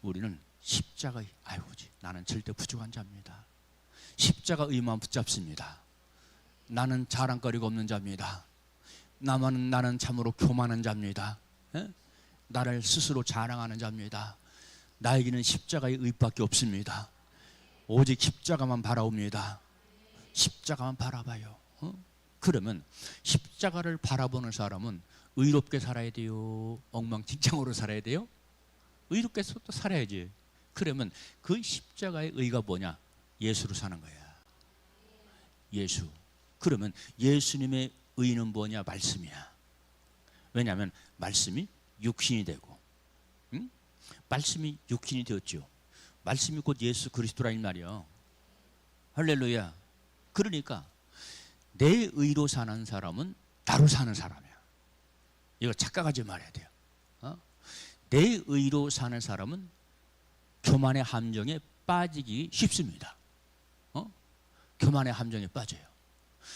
우리는 십자가의, 아이고지, 나는 절대 부족한 자입니다. 십자가 의만 붙잡습니다. 나는 자랑거리가 없는 자입니다. 나는 참으로 교만한 자입니다. 나를 스스로 자랑하는 자입니다. 나에게는 십자가의 의밖에 없습니다. 오직 십자가만 바라옵니다. 십자가만 바라봐요. 그러면 십자가를 바라보는 사람은 의롭게 살아야 돼요? 엉망진창으로 살아야 돼요? 의롭게 또 살아야지. 그러면 그 십자가의 의가 뭐냐? 예수로 사는 거야. 예수. 그러면 예수님의 의는 뭐냐? 말씀이야. 왜냐하면 말씀이 육신이 되고, 말씀이 육신이 되었죠. 말씀이 곧 예수 그리스도라는 말이야. 할렐루야. 그러니까 내 의로 사는 사람은 나로 사는 사람이야. 이거 착각하지 말아야 돼요. 내 의로 사는 사람은 교만의 함정에 빠지기 쉽습니다. 교만의 함정에 빠져요.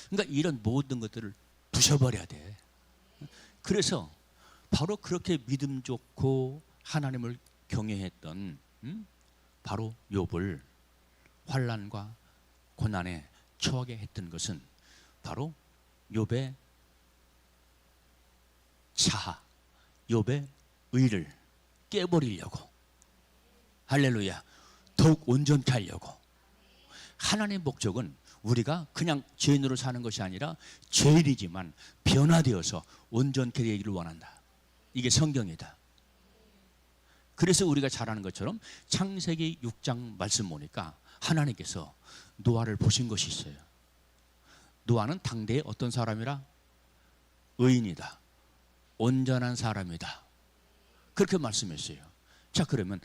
그러니까 이런 모든 것들을 부셔버려야 돼. 그래서 바로 그렇게 믿음 좋고 하나님을 경외했던 바로 욥을 환난과 고난에 처하게 했던 것은 바로 욥의 자아, 욥의 의를 깨버리려고, 할렐루야, 더욱 온전케 하려고. 하나님의 목적은 우리가 그냥 죄인으로 사는 것이 아니라 죄인이지만 변화되어서 온전케 되기를 원한다. 이게 성경이다. 그래서 우리가 잘 아는 것처럼 창세기 6장 말씀 보니까 하나님께서 노아를 보신 것이 있어요. 노아는 당대의 어떤 사람이라? 의인이다. 온전한 사람이다. 그렇게 말씀했어요. 자, 그러면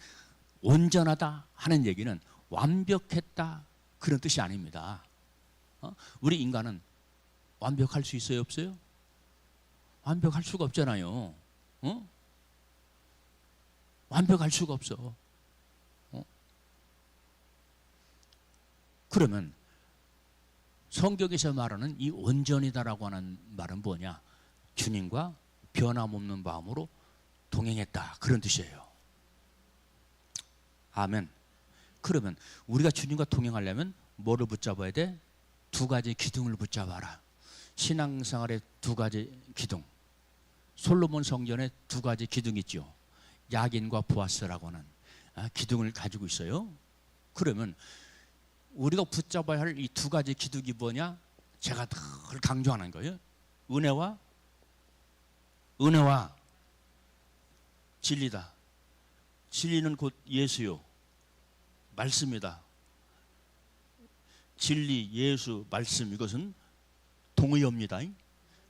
온전하다 하는 얘기는 완벽했다 그런 뜻이 아닙니다. 우리 인간은 완벽할 수 있어요, 없어요? 완벽할 수가 없잖아요. 완벽할 수가 없어. 그러면 성경에서 말하는 이 온전이다라고 하는 말은 뭐냐? 주님과 변함없는 마음으로 동행했다, 그런 뜻이에요. 아멘. 그러면 우리가 주님과 동행하려면 뭐를 붙잡아야 돼? 두 가지 기둥을 붙잡아라. 신앙생활의 두 가지 기둥. 솔로몬 성전에 두 가지 기둥이 있죠. 야긴과 보아스라고 하는 기둥을 가지고 있어요. 그러면 우리가 붙잡아야 할 이 두 가지 기둥이 뭐냐? 제가 늘 강조하는 거예요. 은혜와 진리다. 진리는 곧 예수요, 말씀이다. 진리, 예수, 말씀, 이것은 동의어입니다.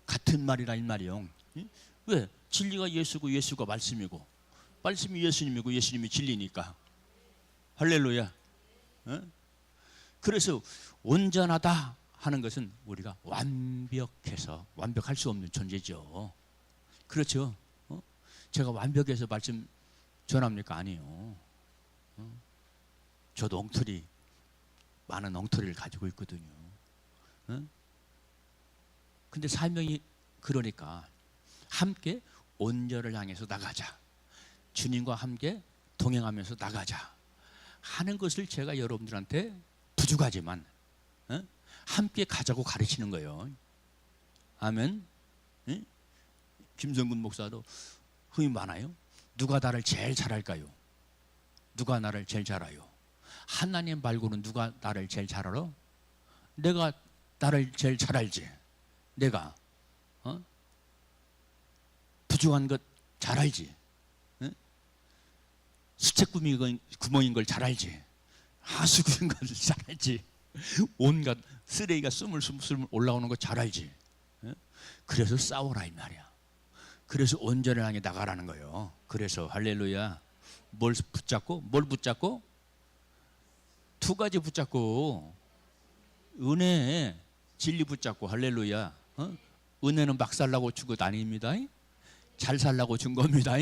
같은 말이라 이 말이요. 왜? 진리가 예수고 예수가 말씀이고 말씀이 예수님이고 예수님이 진리니까. 할렐루야. 그래서 온전하다 하는 것은 우리가 완벽해서 완벽할 수 없는 존재죠. 그렇죠? 제가 완벽해서 말씀 전합니까? 아니에요. 저도 엉터리, 많은 엉터리를 가지고 있거든요. 근데 사명이 그러니까 함께 온전을 향해서 나가자, 주님과 함께 동행하면서 나가자 하는 것을 제가 여러분들한테 부족하지만 함께 가자고 가르치는 거예요. 아멘. 김성근 목사도 흠이 많아요. 누가 나를 제일 잘 알까요? 누가 나를 제일 잘 알아요? 하나님 말고는 누가 나를 제일 잘 알아? 내가 나를 제일 잘 알지. 내가 부족한 것 잘 알지. 수채구멍인 걸 잘 알지. 하수구인 걸 잘 알지. 온갖 쓰레기가 스물스물 올라오는 거 잘 알지. 그래서 싸워라 이 말이야. 그래서 온전을 향해 나가라는 거예요. 그래서 할렐루야. 뭘 붙잡고? 두 가지 붙잡고, 은혜, 진리 붙잡고. 할렐루야. 은혜는 막 살라고 준 것 아닙니다. 잘 살라고 준 겁니다.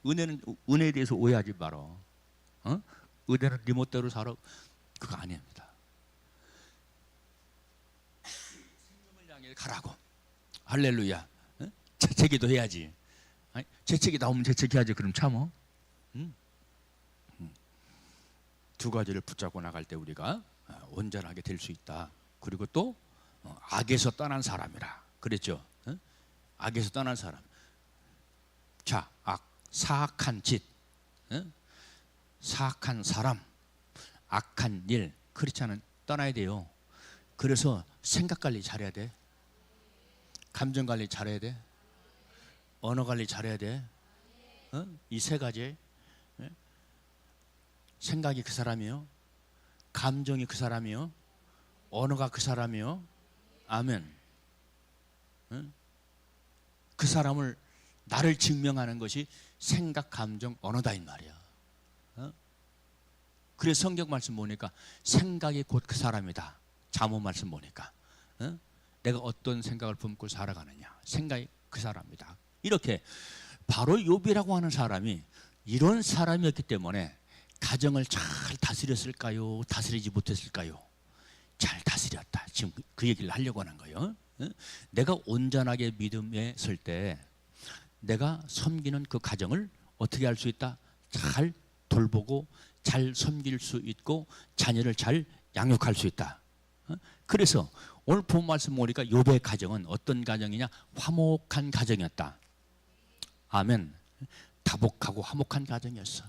은혜는, 은혜에 대해서 오해하지 마라. 은혜는 네 멋대로 살아, 그거 아닙니다. 생명을 향해 가라고. 할렐루야. 재채기도 해야지. 재채기 나오면 재채기하지. 그럼 참어. 두 가지를 붙잡고 나갈 때 우리가 온전하게 될 수 있다. 그리고 또 악에서 떠난 사람이라 그랬죠. 악에서 떠난 사람. 자, 악, 사악한 짓, 사악한 사람, 악한 일, 그렇지 않은 떠나야 돼요. 그래서 생각 관리 잘해야 돼. 감정 관리 잘해야 돼. 언어 관리 잘해야 돼. 이 세 가지. 생각이 그 사람이요, 감정이 그 사람이요, 언어가 그 사람이요. 아멘. 그 사람을, 나를 증명하는 것이 생각, 감정, 언어다 이 말이야. 그래서 성경 말씀 보니까 생각이 곧 그 사람이다. 잠언 말씀 보니까 내가 어떤 생각을 품고 살아가느냐, 생각이 그 사람이다. 이렇게 바로 욥이라고 하는 사람이 이런 사람이었기 때문에 가정을 잘 다스렸을까요? 다스리지 못했을까요? 잘 다스렸다. 지금 그 얘기를 하려고 하는 거예요. 내가 온전하게 믿음에 설 때 내가 섬기는 그 가정을 어떻게 할 수 있다? 잘 돌보고 잘 섬길 수 있고 자녀를 잘 양육할 수 있다. 그래서 오늘 본 말씀 보니까 욥의 가정은 어떤 가정이냐? 화목한 가정이었다. 아멘. 다복하고 화목한 가정이었어.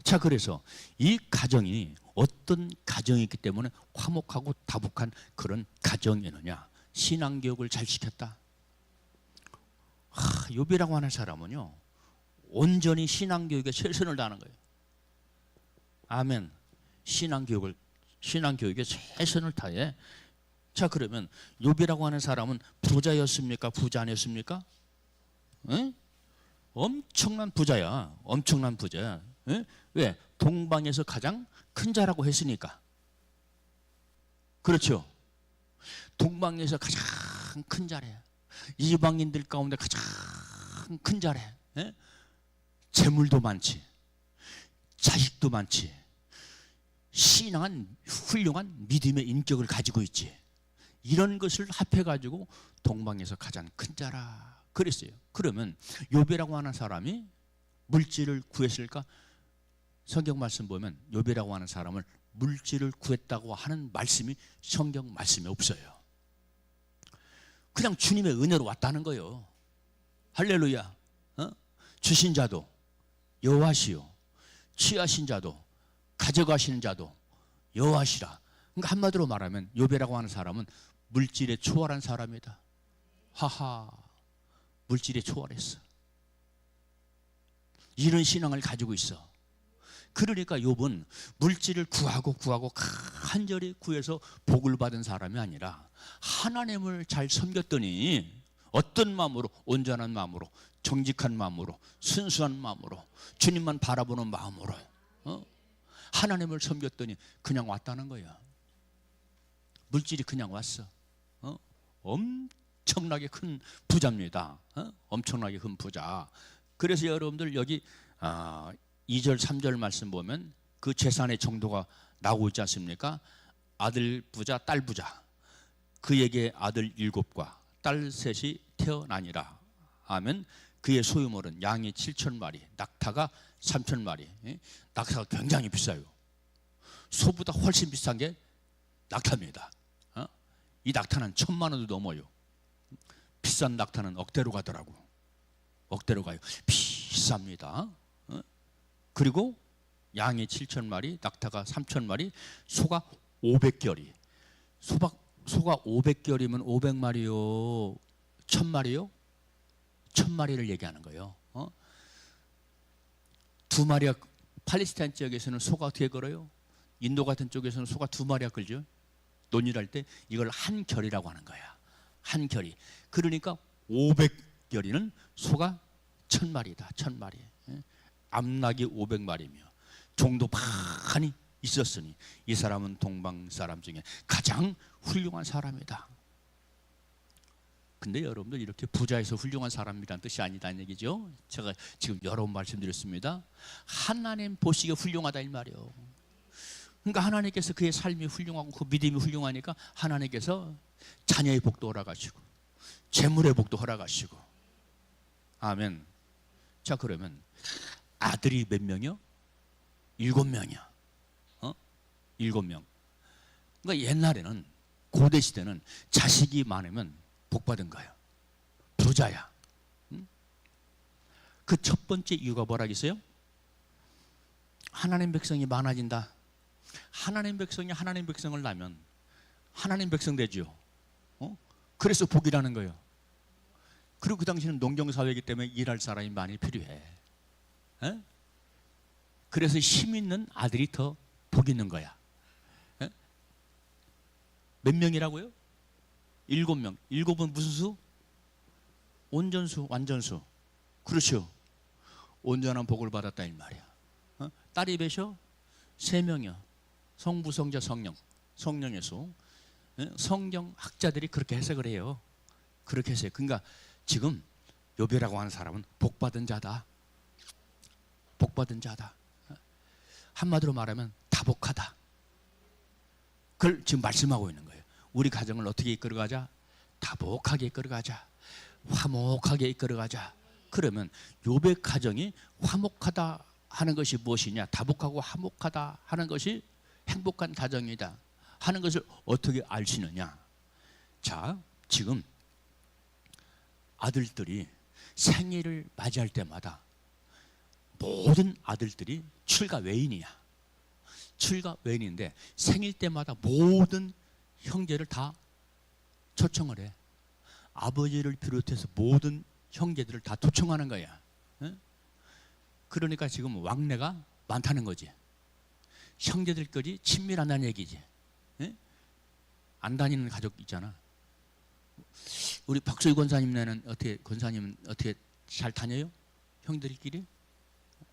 자, 그래서 이 가정이 어떤 가정이기 때문에 화목하고 다복한 그런 가정이느냐? 신앙교육을 잘 시켰다. 욥이라고 하는 사람은요, 온전히 신앙교육에 최선을 다하는 거예요. 아멘. 신앙교육에 최선을 다해. 자, 그러면 욥이라고 하는 사람은 부자였습니까? 부자 아니었습니까? 엄청난 부자야. 엄청난 부자야. 왜? 동방에서 가장 큰 자라고 했으니까. 그렇죠? 동방에서 가장 큰 자래. 이방인들 가운데 가장 큰 자래. 재물도 많지, 자식도 많지, 신앙한 훌륭한 믿음의 인격을 가지고 있지. 이런 것을 합해가지고 동방에서 가장 큰 자라 그랬어요. 그러면 욥이라고 하는 사람이 물질을 구했을까? 성경 말씀 보면 욥이라고 하는 사람을 물질을 구했다고 하는 말씀이 성경 말씀에 없어요. 그냥 주님의 은혜로 왔다는 거예요. 할렐루야. 주신 자도 여호와시요, 취하신 자도 가져가시는 자도 여호와시라. 그러니까 한마디로 말하면 욥이라고 하는 사람은 물질에 초월한 사람이다. 하하. 물질에 초월했어. 이런 신앙을 가지고 있어. 그러니까 욥은 물질을 구하고 간절히 구해서 복을 받은 사람이 아니라 하나님을 잘 섬겼더니 어떤 마음으로? 온전한 마음으로, 정직한 마음으로, 순수한 마음으로, 주님만 바라보는 마음으로 하나님을 섬겼더니 그냥 왔다는 거야. 물질이 그냥 왔어. 엄청나게 큰 부자입니다. 엄청나게 큰 부자. 그래서 여러분들 여기 2절 3절 말씀 보면 그 재산의 정도가 나오고 있지 않습니까? 아들 부자, 딸 부자. 그에게 아들 7과 딸 셋이 태어나니라 하면 그의 소유물은 양이 7,000마리, 낙타가 3,000마리. 낙타가 굉장히 비싸요. 소보다 훨씬 비싼 게 낙타입니다. 이 낙타는 1,000만 원도 넘어요. 비싼 낙타는 억대로 가더라고. 억대로 가요. 비쌉니다. 그리고 양이 7,000마리, 낙타가 3,000마리, 소가 500결이. 소가 500결이면 500마리요. 1,000마리요? 1,000마리를 얘기하는 거예요. 두 마리가 팔레스타인 지역에서는 소가 어떻게 걸어요? 인도 같은 쪽에서는 소가 2마리가 걸죠. 논의를 할 때 이걸 한 결이라고 하는 거야. 한 결이. 그러니까 500결이는 소가 1,000마리다. 1,000마리. 암낙이 500마리며 종도 많이 있었으니 이 사람은 동방 사람 중에 가장 훌륭한 사람이다. 근데 여러분들 이렇게 부자에서 훌륭한 사람이라는 뜻이 아니다는 얘기죠. 제가 지금 여러 번 말씀드렸습니다. 하나님 보시기에 훌륭하다 이 말이에요. 그러니까 하나님께서 그의 삶이 훌륭하고 그 믿음이 훌륭하니까 하나님께서 자녀의 복도 허락하시고 재물의 복도 허락하시고. 아멘. 자, 그러면 아들이 몇 명이요? 7명이야. 7명. 그러니까 옛날에는, 고대 시대는 자식이 많으면 복 받은 거예요. 부자야. 그 첫 번째 이유가 뭐라겠어요? 하나님 백성이 많아진다. 하나님 백성이 하나님 백성을 낳으면 하나님 백성 되죠. 그래서 복이라는 거예요. 그리고 그 당시는 농경사회이기 때문에 일할 사람이 많이 필요해. 그래서 힘 있는 아들이 더 복 있는 거야. 몇 명이라고요? 7명. 7은 무슨 수? 온전수, 완전수. 그렇죠. 온전한 복을 받았다 이 말이야. 딸이 몇이요? 3명이요. 성부, 성자, 성령. 성령의 수. 성경 학자들이 그렇게 해석을 해요. 그렇게 해석해요. 그러니까 지금 욥이라고 하는 사람은 복받은 자다. 복받은 자다. 한마디로 말하면 다복하다. 그걸 지금 말씀하고 있는 거예요. 우리 가정을 어떻게 이끌어가자? 다복하게 이끌어가자. 화목하게 이끌어가자. 그러면 욥의 가정이 화목하다 하는 것이 무엇이냐? 다복하고 화목하다 하는 것이 행복한 가정이다 하는 것을 어떻게 알 수 있느냐? 자, 지금 아들들이 생일을 맞이할 때마다 모든 아들들이 출가 외인이야. 출가 외인인데 생일 때마다 모든 형제를 다 초청을 해. 아버지를 비롯해서 모든 형제들을 다 초청하는 거야. 그러니까 지금 왕래가 많다는 거지. 형제들끼리 친밀하다는 얘기지. 안 다니는 가족 있잖아. 우리 박소희 권사님네는 어떻게, 권사님은 어떻게 잘 다녀요? 형들끼리?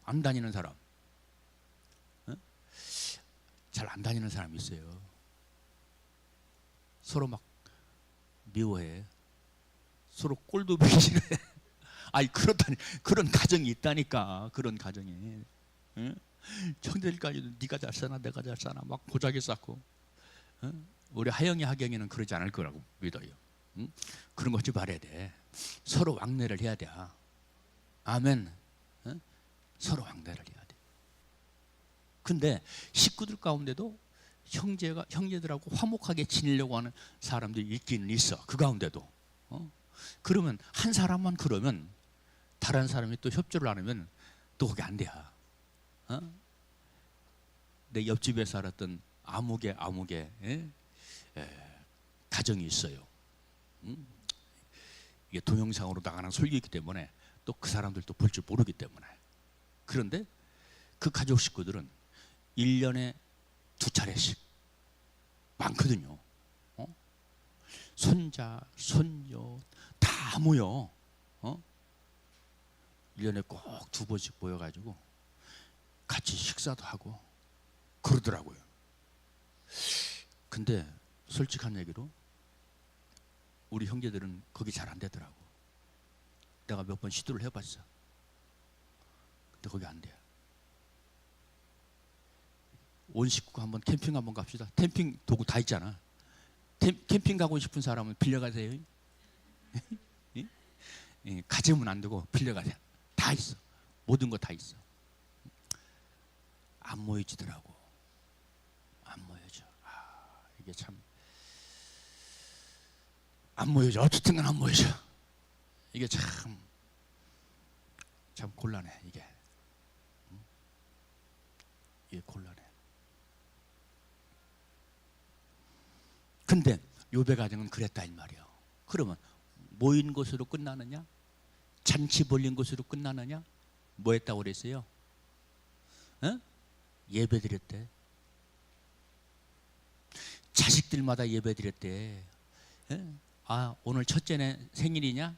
안 다니는 사람. 잘 안 다니는 사람이 있어요. 서로 막 미워해. 서로 꼴도 보기 싫어해. 아니, 그렇다니, 그런 가정이 있다니까. 그런 가정이. 형들까지도 네가 잘 사나 내가 잘 사나 막 고작에 쌓고. 우리 하영이 하경이는 그러지 않을 거라고 믿어요. 그런 거 하지 말아야 돼. 서로 왕래를 해야 돼. 아멘. 서로 왕래를 해야 돼. 근데 식구들 가운데도 형제들하고 화목하게 지내려고 하는 사람들이 있기는 있어. 그 가운데도. 그러면 한 사람만 그러면 다른 사람이 또 협조를 안 하면 또 그게 안 돼. 내 옆집에 살았던 아무개 가정이 있어요. 이게 동영상으로 나가는 설교이기 때문에 또 그 사람들도 볼 줄 모르기 때문에. 그런데 그 가족 식구들은 1년에 2차례씩 많거든요. 손자, 손녀 다 모여 1년에 꼭 2번씩 모여가지고 같이 식사도 하고 그러더라고요. 근데 솔직한 얘기로 우리 형제들은 거기 잘 안 되더라고. 내가 몇 번 시도를 해봤어. 근데 거기 안 돼. 온 식구가 한번 캠핑 한번 갑시다. 캠핑 도구 다 있잖아. 캠핑 가고 싶은 사람은 빌려가세요. 가지면 안 되고 빌려가세요. 다 있어. 모든 거 다 있어. 안 모여지더라고. 안 모여져. 이게 참 안 모여져. 어쨌든 간 안 모여져. 이게 참 곤란해. 이게 곤란해. 근데 욥의 가정은 그랬다 이 말이에요. 그러면 모인 것으로 끝나느냐? 잔치 벌린 것으로 끝나느냐? 뭐 했다고 그랬어요? 예배 드렸대. 자식들마다 예배 드렸대. 오늘 첫째네 생일이냐?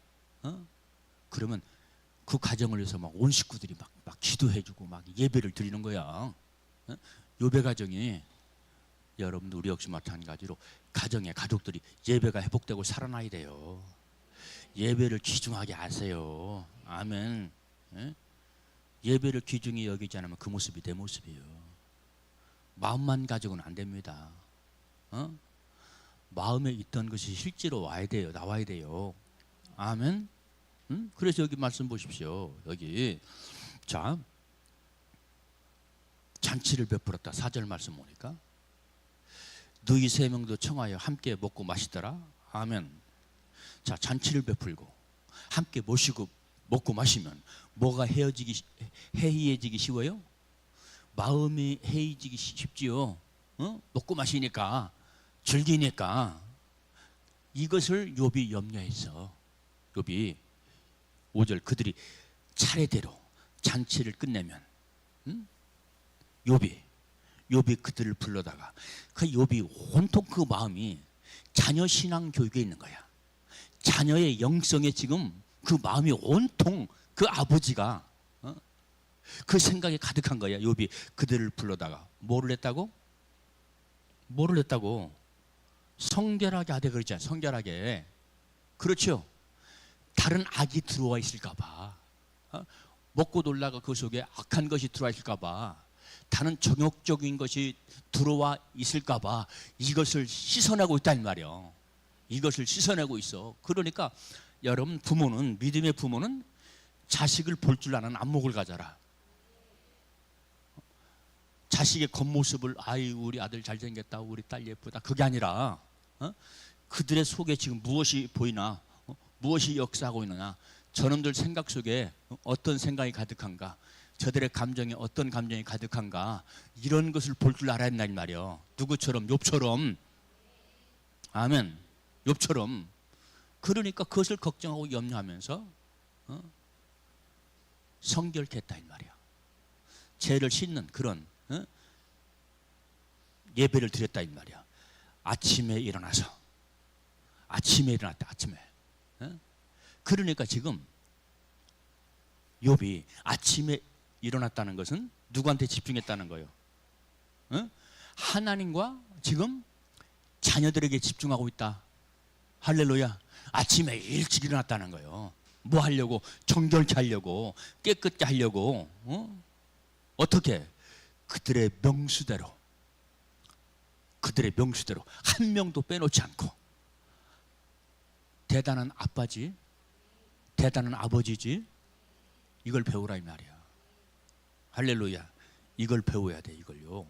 그러면 그 가정을 위해서 막 온 식구들이 막 기도해주고 막 예배를 드리는 거야. 욥의 가정이, 여러분들 우리 역시 마찬가지로 가정의 가족들이 예배가 회복되고 살아나야 돼요. 예배를 귀중하게 하세요. 아멘. 예배를 귀중히 여기지 않으면 그 모습이 내 모습이에요. 마음만 가지고는 안 됩니다. 마음에 있던 것이 실제로 와야 돼요. 나와야 돼요. 아멘. 그래서 여기 말씀 보십시오. 여기 자, 잔치를 베풀었다. 4절 말씀 보니까 너희 3명도 청하여 함께 먹고 마시더라. 아멘. 자, 잔치를 베풀고 함께 모시고 먹고 마시면 뭐가 해이해지기 쉬워요? 마음이 해이해지기 쉽지요. 먹고 마시니까, 즐기니까. 이것을 욥이 염려했어. 욥이 5절 그들이 차례대로 잔치를 끝내면 욥이 그들을 불러다가 그 욥이 온통 그 마음이 자녀 신앙 교육에 있는 거야. 자녀의 영성에 지금 그 마음이 온통 그 아버지가 그 생각에 가득한 거야. 욥이 그들을 불러다가 뭐를 했다고? 성결하게 하되 그랬잖아요. 성결하게. 그렇죠. 다른 악이 들어와 있을까 봐. 먹고 놀다가 그 속에 악한 것이 들어와 있을까 봐. 다른 정욕적인 것이 들어와 있을까 봐 이것을 씻어내고 있다는 말이에요. 이것을 씻어내고 있어. 그러니까 여러분 믿음의 부모는 자식을 볼 줄 아는 안목을 가져라. 자식의 겉모습을 우리 아들 잘생겼다, 우리 딸 예쁘다, 그게 아니라 그들의 속에 지금 무엇이 보이나, 무엇이 역사하고 있느냐, 저놈들 생각 속에 어떤 생각이 가득한가, 저들의 감정에 어떤 감정이 가득한가, 이런 것을 볼 줄 알아야 한다는 말이에요. 누구처럼? 욥처럼. 아멘. 욥처럼. 그러니까 그것을 걱정하고 염려하면서 성결케 했다 이 말이야. 죄를 씻는 그런 예배를 드렸다 이 말이야. 아침에 일어났다. 아침에. 그러니까 지금 욥이 아침에 일어났다는 것은 누구한테 집중했다는 거예요? 하나님과 지금 자녀들에게 집중하고 있다. 할렐루야. 아침에 일찍 일어났다는 거예요. 뭐 하려고? 정결케 하려고, 깨끗게 하려고. 어떻게? 그들의 명수대로 한 명도 빼놓지 않고. 대단한 아빠지, 대단한 아버지지. 이걸 배우라 이 말이야. 할렐루야. 이걸 배워야 돼. 이걸요.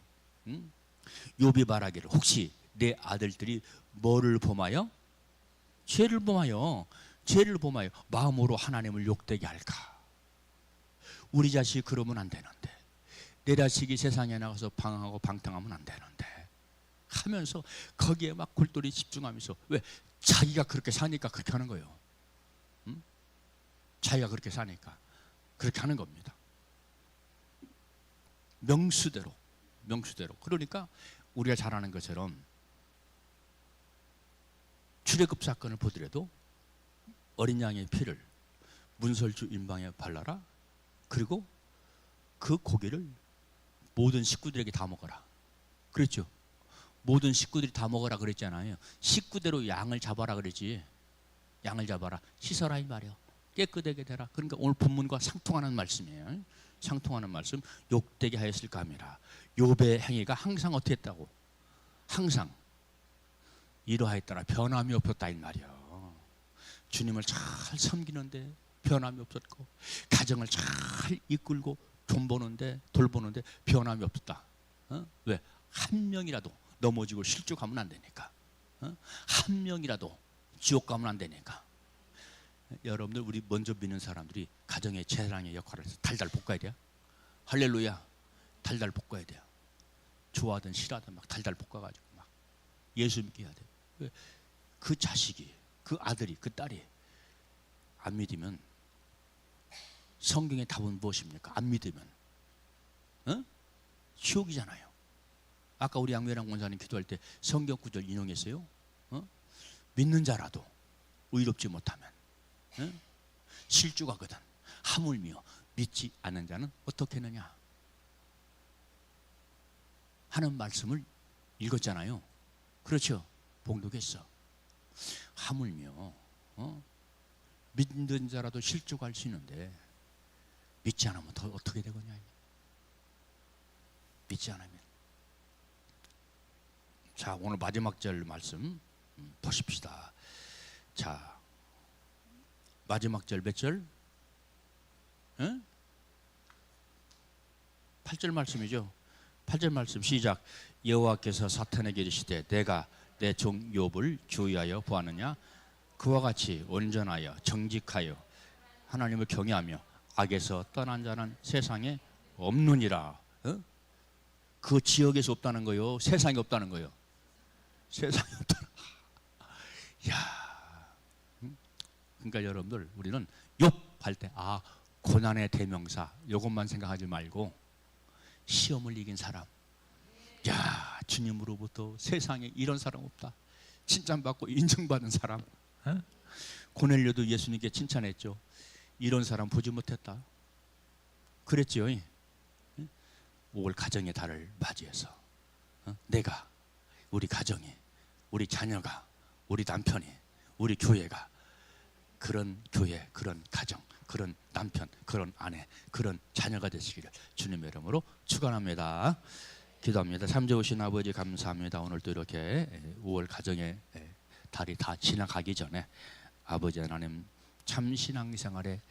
욥이 말하기를 혹시 내 아들들이 뭐를 범하여? 죄를 범하여 마음으로 하나님을 욕되게 할까? 우리 자식이 그러면 안 되는데, 내 자식이 세상에 나가서 방황하고 방탕하면 안 되는데 하면서 거기에 막 골똘히 집중하면서, 왜? 자기가 그렇게 사니까 그렇게 하는 거예요. 자기가 그렇게 사니까 그렇게 하는 겁니다. 명수대로. 그러니까 우리가 잘 아는 것처럼 출애굽 사건을 보더라도 어린 양의 피를 문설주 임방에 발라라. 그리고 그 고기를 모든 식구들에게 다 먹어라. 그랬죠. 모든 식구들이 다 먹어라 그랬잖아요. 식구대로 양을 잡아라 그랬지. 양을 잡아라. 씻어라 이 말이야. 깨끗하게 되라. 그러니까 오늘 본문과 상통하는 말씀이에요. 상통하는 말씀. 욕되게 하였을까 함이라. 욥의 행위가 항상 어떻게 했다고? 항상 이러하였더라. 변함이 없었다 이 말이야. 주님을 잘 섬기는데 변함이 없었고, 가정을 잘 이끌고 돌보는데 변함이 없었다. 왜? 한 명이라도 넘어지고 실족하면 안 되니까. 한 명이라도 지옥 가면 안 되니까. 여러분들, 우리 먼저 믿는 사람들이 가정의 재랑의 역할을 해서 달달 볶아야 돼요. 할렐루야. 달달 볶아야 돼요. 좋아하든 싫어하든 막 달달 볶아가지고 막 예수 믿게 해야 돼요. 그 자식이, 그 아들이, 그 딸이 안 믿으면, 성경의 답은 무엇입니까? 안 믿으면 지옥이잖아요. 아까 우리 양회랑 원사님 기도할 때 성경 구절 인용했어요. 믿는 자라도 의롭지 못하면 실족하거든. 하물며 믿지 않는 자는 어떻게 하느냐 하는 말씀을 읽었잖아요. 그렇죠? 봉독했어. 하물며 믿는 자라도 실족할 수 있는데 믿지 않으면 더 어떻게 되겠냐. 믿지 않으면. 자, 오늘 마지막 절 말씀 보십시다. 자, 마지막 절 몇 절? 8절 말씀이죠. 8절 말씀 시작. 여호와께서 사탄에게 이르시되 내가 내 종 욥을 주의하여 보았느냐. 그와 같이 온전하여 정직하여 하나님을 경외하며 악에서 떠난 자는 세상에 없느니라. 그 지역에서 없다는 거요. 세상에 없다는 거요. 세상에 없다는 거. 야, 그러니까 여러분들, 우리는 욥할 때 고난의 대명사 이것만 생각하지 말고 시험을 이긴 사람. 야, 주님으로부터 세상에 이런 사람 없다. 칭찬받고 인정받은 사람. 고넬료도 예수님께 칭찬했죠. 이런 사람 보지 못했다. 그랬죠. 올 가정의 달을 맞이해서 내가, 우리 가정이, 우리 자녀가, 우리 남편이, 우리 교회가 그런 교회, 그런 가정, 그런 남편, 그런 아내, 그런 자녀가 되시기를 주님의 이름으로 축원합니다. 기도합니다. 삼재 오신 아버지 감사합니다. 오늘도 이렇게 5월 가정의 달이 다 지나가기 전에 아버지 하나님 참 신앙생활에